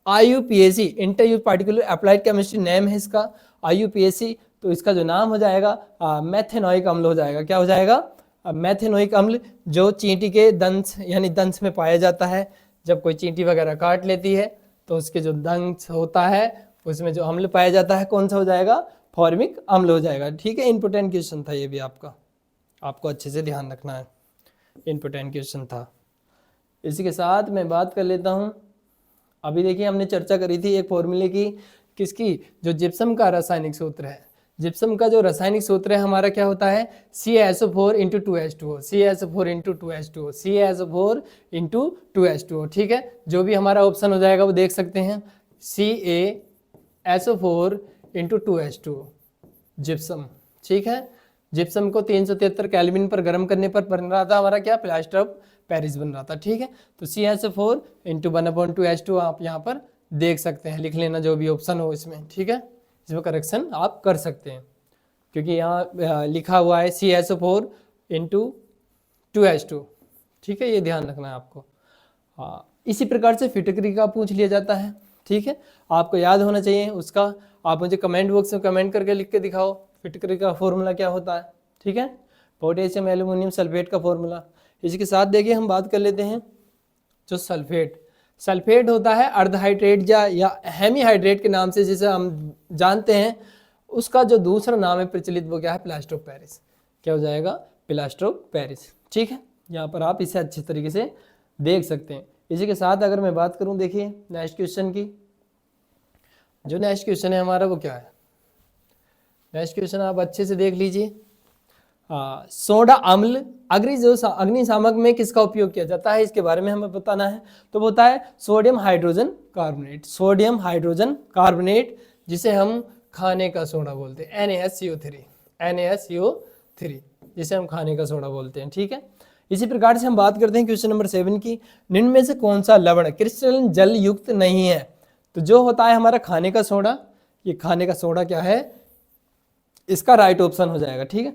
Speaker 1: IUPAC, इंटरयूज पार्टिकुलर अप्लाइड केमिस्ट्री नेम है इसका IUPAC, तो इसका जो नाम हो जाएगा मेथेनोइक अम्ल हो जाएगा। क्या हो जाएगा? मेथेनोइक अम्ल, जो चींटी के दंश यानी दंश में पाया जाता है। जब कोई चींटी वगैरह काट लेती है तो उसके जो दंश होता है उसमें जो अम्ल पाया जाता है कौन सा हो जाएगा? फॉर्मिक अम्ल हो जाएगा, ठीक है। इंपोर्टेंट क्वेश्चन था ये भी आपका, आपको अच्छे से ध्यान रखना है, इंपोर्टेंट क्वेश्चन था। इसी के साथ मैं बात कर लेता हूँ, अभी देखिए हमने चर्चा करी थी एक फॉर्मूले की, किसकी? जो जिप्सम का रासायनिक सूत्र है। जिप्सम का जो रासायनिक सूत्र है हमारा क्या होता है? CaSO4 × 2H2O, CaSO4 × 2H2O, CaSO4 × 2H2O, ठीक है। जो भी हमारा ऑप्शन हो जाएगा वो देख सकते हैं, CaSO4 × 2H2O जिप्सम, ठीक है। जिप्सम को 373 केल्विन पर गर्म करने पर बन रहा था हमारा क्या? प्लास्टर ऑफ पेरिस बन रहा था, ठीक है। तो CaSO4 × 1/2H2O आप यहाँ पर देख सकते हैं, लिख लेना जो भी ऑप्शन हो इसमें, ठीक है। इसमें करेक्शन आप कर सकते हैं क्योंकि यहाँ लिखा हुआ है CaSO4 × 2H2, ठीक है, ये ध्यान रखना है आपको। इसी प्रकार से फिटकरी का पूछ लिया जाता है, ठीक है, आपको याद होना चाहिए उसका। आप मुझे कमेंट बॉक्स में कमेंट करके लिख के दिखाओ फिटकरी का फॉर्मूला क्या होता है, ठीक है। पोटेशियम एल्यूमिनियम सल्फेट का फॉर्मूला। इसके साथ देखिए हम बात कर लेते हैं जो सल्फेट। सल्फेट होता है अर्धहाइड्रेट या हेमीहाइड्रेट के नाम से जिसे हम जानते हैं, उसका जो दूसरा नाम है प्रचलित वो क्या है? Plaster of Paris. क्या हो जाएगा? प्लास्टर ऑफ पेरिस, ठीक है। यहाँ पर आप इसे अच्छे तरीके से देख सकते हैं। इसी के साथ अगर मैं बात करूँ, देखिए नेक्स्ट क्वेश्चन की, जो नेक्स्ट क्वेश्चन है हमारा वो क्या है? नेक्स्ट क्वेश्चन आप अच्छे से देख लीजिए। सोडा अम्ल अग्निशामक में किसका उपयोग किया जाता है, इसके बारे में हमें बताना है। तो होता है sodium hydrogen carbonate, sodium hydrogen carbonate, जिसे हम खाने का सोडा बोलते हैं, NaSCO3, जिसे हम खाने का सोडा बोलते हैं, ठीक है। इसी प्रकार से हम बात करते हैं क्वेश्चन नंबर 7 की, निम्न में से कौन सा लवण क्रिस्टलन जल युक्त नहीं है? तो जो होता है हमारा खाने का सोडा, ये खाने का सोडा क्या है? इसका राइट ऑप्शन हो जाएगा, ठीक है।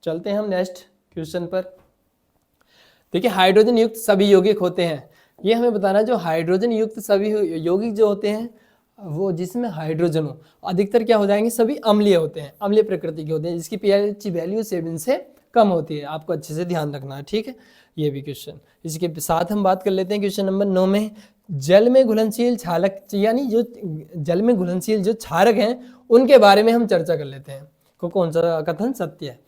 Speaker 1: चलते हैं हम नेक्स्ट क्वेश्चन पर। देखिए हाइड्रोजन युक्त सभी यौगिक होते हैं, ये हमें बताना है। जो हाइड्रोजन युक्त सभी यौगिक जो होते हैं वो जिसमें हाइड्रोजन हो, अधिकतर क्या हो जाएंगे? सभी अम्लीय होते हैं, अम्लीय प्रकृति के होते हैं, जिसकी pH वैल्यू 7 से कम होती है। आपको अच्छे से ध्यान रखना है, ठीक है, ये भी क्वेश्चन। इसके साथ हम बात कर लेते हैं क्वेश्चन नंबर 9 में, जल में घुलनशील क्षारक, यानी जो जल में घुलनशील जो क्षारक हैं उनके बारे में हम चर्चा कर लेते हैं को कौन सा कथन सत्य है।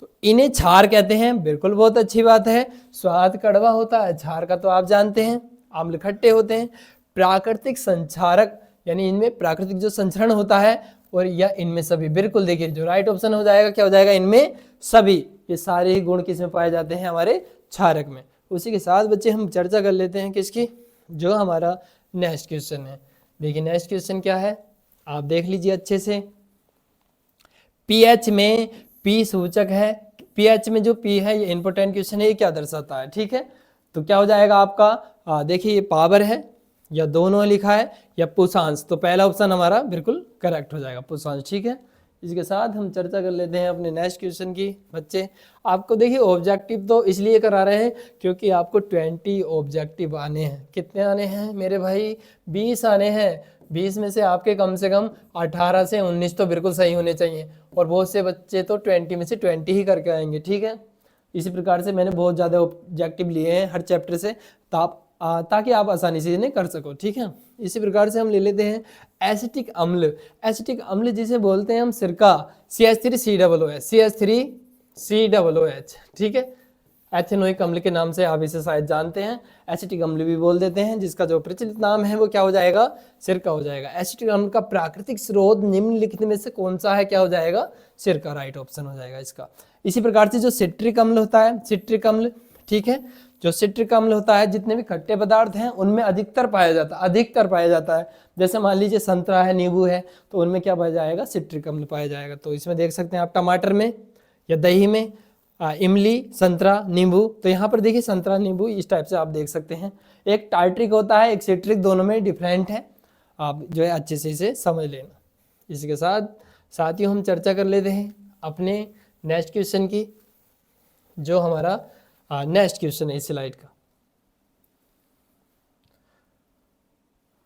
Speaker 1: तो इन्हें क्षार कहते हैं, बिल्कुल, बहुत अच्छी बात है। स्वाद कड़वा होता है, क्षार का तो आप जानते हैं, अम्ल खट्टे होते हैं। प्राकृतिक संचारक, यानी इनमें प्राकृतिक जो संचरण होता है, और या इनमें सभी, बिल्कुल देखिए जो राइट ऑप्शन हो जाएगा क्या हो जाएगा? इनमें सभी, ये सारे ही गुण किसमें पाए जाते हैं? हमारे क्षारक में। उसी के साथ बच्चे हम चर्चा कर लेते हैं किसकी? जो हमारा नेक्स्ट क्वेश्चन है। देखिए नेक्स्ट क्वेश्चन क्या है, आप देख लीजिए अच्छे से। pH में P सूचक है, pH में जो P है, ये इंपॉर्टेंट क्वेश्चन है, ये क्या दर्शाता है, ठीक है। तो क्या हो जाएगा आपका? देखिए ये पावर है या दोनों लिखा है या पुषांश, तो पहला ऑप्शन हमारा बिल्कुल करेक्ट हो जाएगा, पुषांश, ठीक है। इसके साथ हम चर्चा कर लेते हैं अपने नेक्स्ट क्वेश्चन की। बच्चे आपको देखिए ऑब्जेक्टिव तो इसलिए करा रहे हैं क्योंकि आपको 20 ऑब्जेक्टिव आने हैं। कितने आने हैं मेरे भाई? 20 आने हैं। 20 में से आपके कम से कम 18 से 19 तो बिल्कुल सही होने चाहिए, और बहुत से बच्चे तो 20 में से 20 ही करके आएंगे, ठीक है। इसी प्रकार से मैंने बहुत ज़्यादा ऑब्जेक्टिव लिए हैं हर चैप्टर से, ताकि आप आसानी से इन्हें कर सको, ठीक है। इसी प्रकार से हम ले लेते हैं एसिटिक अम्ल। एसिटिक अम्ल जिसे बोलते हैं हम सिरका, CH3COOH, CH3COOH, ठीक है। एथेनोइक अम्ल के नाम से आप इसे शायद जानते हैं, एसिटिक अम्ल भी बोल देते हैं, जिसका जो प्रचलित नाम है वो क्या हो जाएगा, सिरका हो जाएगा। एसिटिक अम्ल का प्राकृतिक स्रोत निम्नलिखित में से कौन सा है, क्या हो जाएगा, सिरका, राइट ऑप्शन हो जाएगा इसका। इसी प्रकार से जो सिट्रिक अम्ल होता है, सिट्रिक अम्ल, ठीक है, जो सिट्रिक अम्ल होता है जितने भी खट्टे पदार्थ हैं उनमें अधिकतर पाया जाता है। जैसे मान लीजिए संतरा है, नींबू है, तो उनमें क्या पाया जाएगा, सिट्रिक अम्ल पाया जाएगा। तो इसमें देख सकते हैं आप टमाटर में या दही में, इमली, संतरा, नींबू, तो यहाँ पर देखिए संतरा नींबू इस टाइप से आप देख सकते हैं। एक टार्ट्रिक होता है, एक सिट्रिक, दोनों में डिफरेंट है, आप जो है अच्छे से इसे समझ लेना। इसके साथ साथियों हम चर्चा कर लेते हैं अपने नेक्स्ट क्वेश्चन की, जो हमारा नेक्स्ट क्वेश्चन है इस स्लाइड का।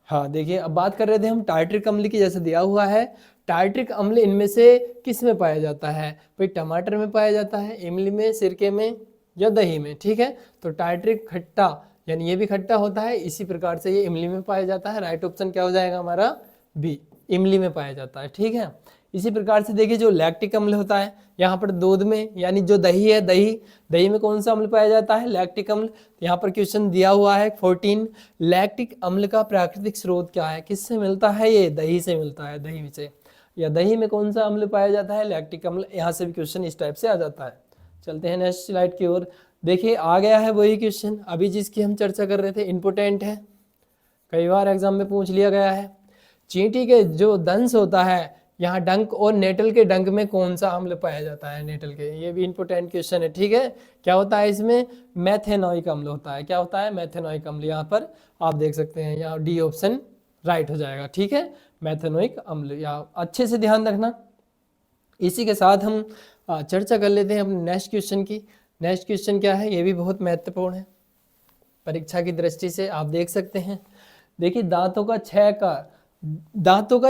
Speaker 1: हाँ देखिए, अब बात कर रहे थे हम टार्ट्रिक अम्ल की, जैसे दिया हुआ है टार्ट्रिक अम्ल इनमें से किस में पाया जाता है, भाई टमाटर में पाया जाता है, इमली में, सिरके में या दही में, ठीक है। तो टार्ट्रिक खट्टा, यानी ये भी खट्टा होता है, इसी प्रकार से ये इमली में पाया जाता है। राइट ऑप्शन क्या हो जाएगा हमारा, बी, इमली में पाया जाता है, ठीक है। इसी प्रकार से देखिए जो लैक्टिक अम्ल होता है, यहाँ पर दूध में, यानी जो दही है, दही में कौन सा अम्ल पाया जाता है, लैक्टिक अम्ल। यहाँ पर क्वेश्चन दिया हुआ है 14, लैक्टिक अम्ल का प्राकृतिक स्रोत क्या है, किससे मिलता है, ये दही से मिलता है, दही से, या दही में कौन सा अम्ल पाया जाता है, लैक्टिक अम्ल। यहाँ से भी क्वेश्चन इस टाइप से आ जाता है। चलते हैं नेक्स्ट स्लाइड की ओर। देखिए आ गया है वही क्वेश्चन अभी जिसकी हम चर्चा कर रहे थे, इंपोर्टेंट है, कई बार एग्जाम में पूछ लिया गया है। चींटी के जो दंश होता है, यहाँ डंक और नेटल के डंक में कौन सा अम्ल पाया जाता है, नेटल के, ये भी इंपोर्टेंट क्वेश्चन है, ठीक है। क्या होता है इसमें, मेथेनोइक अम्ल होता है, क्या होता है, मेथेनोइक अम्ल। यहाँ पर आप देख सकते हैं, यहाँ डी ऑप्शन राइट हो जाएगा, ठीक है, मेथेनोइक अम्ल, या अच्छे से ध्यान रखना। इसी के साथ हम चर्चा कर लेते हैं अपने नेक्स्ट क्वेश्चन की। नेक्स्ट क्वेश्चन क्या है, ये भी बहुत महत्वपूर्ण है परीक्षा की दृष्टि से, आप देख सकते हैं। देखिए दांतों का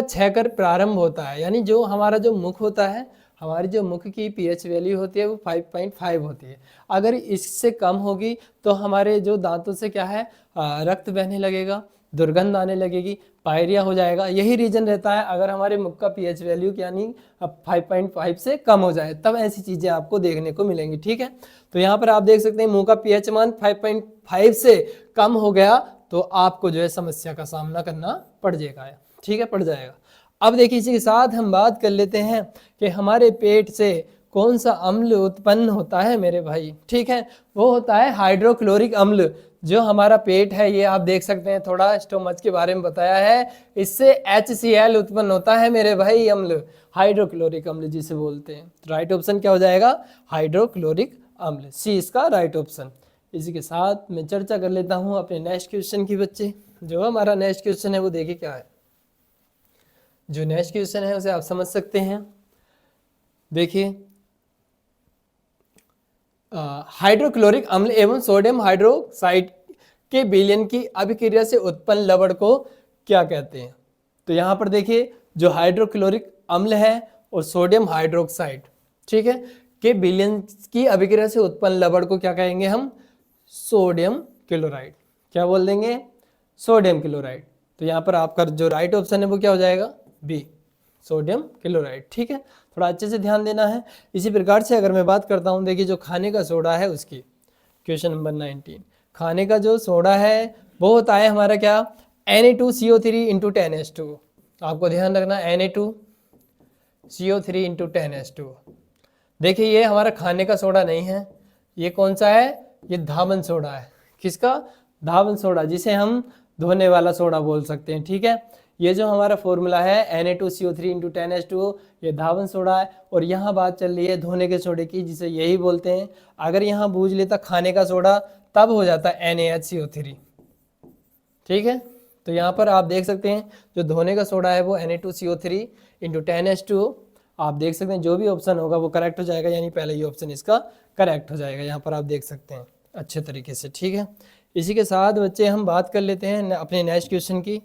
Speaker 1: क्षय कर प्रारंभ होता है, यानी जो हमारा जो मुख होता है, हमारी जो मुख की पीएच वैल्यू होती है वो 5.5 होती है। अगर इससे कम होगी तो हमारे जो दांतों से क्या है, रक्त बहने लगेगा, दुर्गंध आने लगेगी, पायरिया हो जाएगा। यही रीजन रहता है, अगर हमारे मुख का पीएच वैल्यू यानी 5.5 से कम हो जाए तब ऐसी चीज़ें आपको देखने को मिलेंगी, ठीक है। तो यहाँ पर आप देख सकते हैं मुंह का पीएच मान 5.5 से कम हो गया तो आपको जो है समस्या का सामना करना पड़ जाएगा, ठीक है, पड़ जाएगा। अब देखिए इसी के साथ हम बात कर लेते हैं कि हमारे पेट से कौन सा अम्ल उत्पन्न होता है मेरे भाई, ठीक है, वो होता है हाइड्रोक्लोरिक अम्ल। जो हमारा पेट है, ये आप देख सकते हैं, थोड़ा स्टोमच के बारे में बताया है, इससे HCl उत्पन्न होता है मेरे भाई, अम्ल, हाइड्रोक्लोरिक अम्ल जिसे बोलते हैं। राइट ऑप्शन क्या हो जाएगा, हाइड्रोक्लोरिक अम्ल, सी इसका राइट ऑप्शन। इसी के साथ मैं चर्चा कर लेता हूँ अपने नेक्स्ट क्वेश्चन की बच्चे। जो हमारा नेक्स्ट क्वेश्चन है वो देखिए क्या है, जो नेक्स्ट क्वेश्चन है उसे आप समझ सकते हैं। देखिए हाइड्रोक्लोरिक अम्ल एवं सोडियम हाइड्रोक्साइड के विलयन की अभिक्रिया से उत्पन्न लवण को क्या कहते हैं। तो यहाँ पर देखिए जो हाइड्रोक्लोरिक अम्ल है और सोडियम हाइड्रोक्साइड, ठीक है, के विलयन की अभिक्रिया से उत्पन्न लवण को क्या कहेंगे हम, सोडियम क्लोराइड। क्या बोल देंगे, सोडियम क्लोराइड। तो यहाँ पर आपका जो राइट ऑप्शन है वो क्या हो जाएगा, बी, सोडियम क्लोराइड, ठीक है, थोड़ा अच्छे से ध्यान देना है। इसी प्रकार से अगर मैं बात करता हूँ, देखिए जो खाने का सोडा है उसकी, क्वेश्चन नंबर 19, खाने का जो सोडा है वो होता है हमारा क्या, Na2CO3 × 10H2। आपको ध्यान रखना, Na2CO3 × 10H2। देखिए ये हमारा खाने का सोडा नहीं है, ये कौन सा है, ये धावन सोडा है। किसका, धावन सोडा, जिसे हम धोने वाला सोडा बोल सकते हैं, ठीक है। ये जो हमारा फॉर्मूला है Na2CO3 × 10H2, ये धावन सोडा है। और यहाँ बात चल रही है धोने के सोडे की, जिसे यही बोलते हैं। अगर यहाँ बूझ लेता खाने का सोडा तब हो जाता NaHCO3, ठीक है। तो यहाँ पर आप देख सकते हैं जो धोने का सोडा है वो Na2CO3 × 10H2। आप देख सकते हैं जो भी ऑप्शन होगा वो करेक्ट हो जाएगा, यानी पहले ही ऑप्शन इसका करेक्ट हो जाएगा। यहाँ पर आप देख सकते हैं अच्छे तरीके से, ठीक है। इसी के साथ बच्चे हम बात कर लेते हैं अपने नेक्स्ट क्वेश्चन की।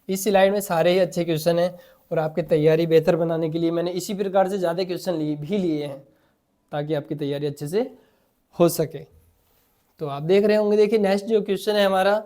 Speaker 1: इस स्लाइड में सारे ही अच्छे क्वेश्चन हैं और आपकी तैयारी बेहतर बनाने के लिए मैंने इसी प्रकार से ज़्यादा क्वेश्चन लिए हैं ताकि आपकी तैयारी अच्छे से हो सके। तो आप देख रहे होंगे, देखिए नेक्स्ट जो क्वेश्चन है हमारा,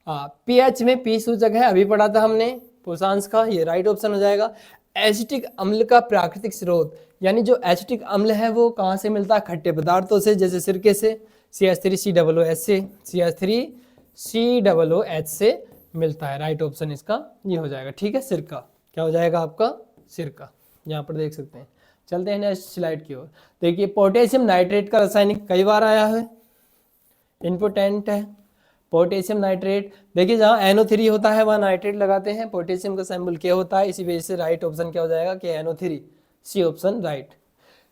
Speaker 1: पीएच में पी सूचक है, अभी पढ़ा था हमने, पोषांश का, ये राइट ऑप्शन हो जाएगा। एसिटिक अम्ल का प्राकृतिक स्रोत, यानी जो एसिटिक अम्ल है वो कहाँ से मिलता है? खट्टे पदार्थों से, जैसे सिरके से, CH3COOH से, CH3COOH से मिलता है। राइट ऑप्शन इसका ये हो जाएगा। ठीक है, सिरका क्या हो जाएगा आपका? सिरका। यहाँ पर देख सकते हैं। चलते हैं नेक्स्ट स्लाइड की ओर। देखिए पोटेशियम नाइट्रेट का रासायनिक कई बार आया है, इम्पोर्टेंट है पोटेशियम नाइट्रेट। देखिए जहाँ NO3 होता है वहाँ नाइट्रेट लगाते हैं, पोटेशियम का सिंबल K होता है, इसी वजह से राइट ऑप्शन क्या हो जाएगा? KNO3, C option right.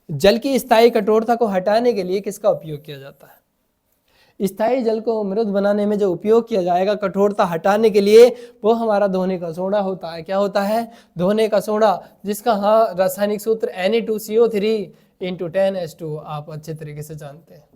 Speaker 1: जल की स्थायी कठोरता को हटाने के लिए किसका उपयोग किया जाता है? स्थायी जल को मृदु बनाने में जो उपयोग किया जाएगा कठोरता हटाने के लिए, वो हमारा धोने का सोडा होता है। क्या होता है? धोने का सोडा, जिसका हाँ रासायनिक सूत्र Na2CO3 × 10H2 आप अच्छे तरीके से जानते हैं।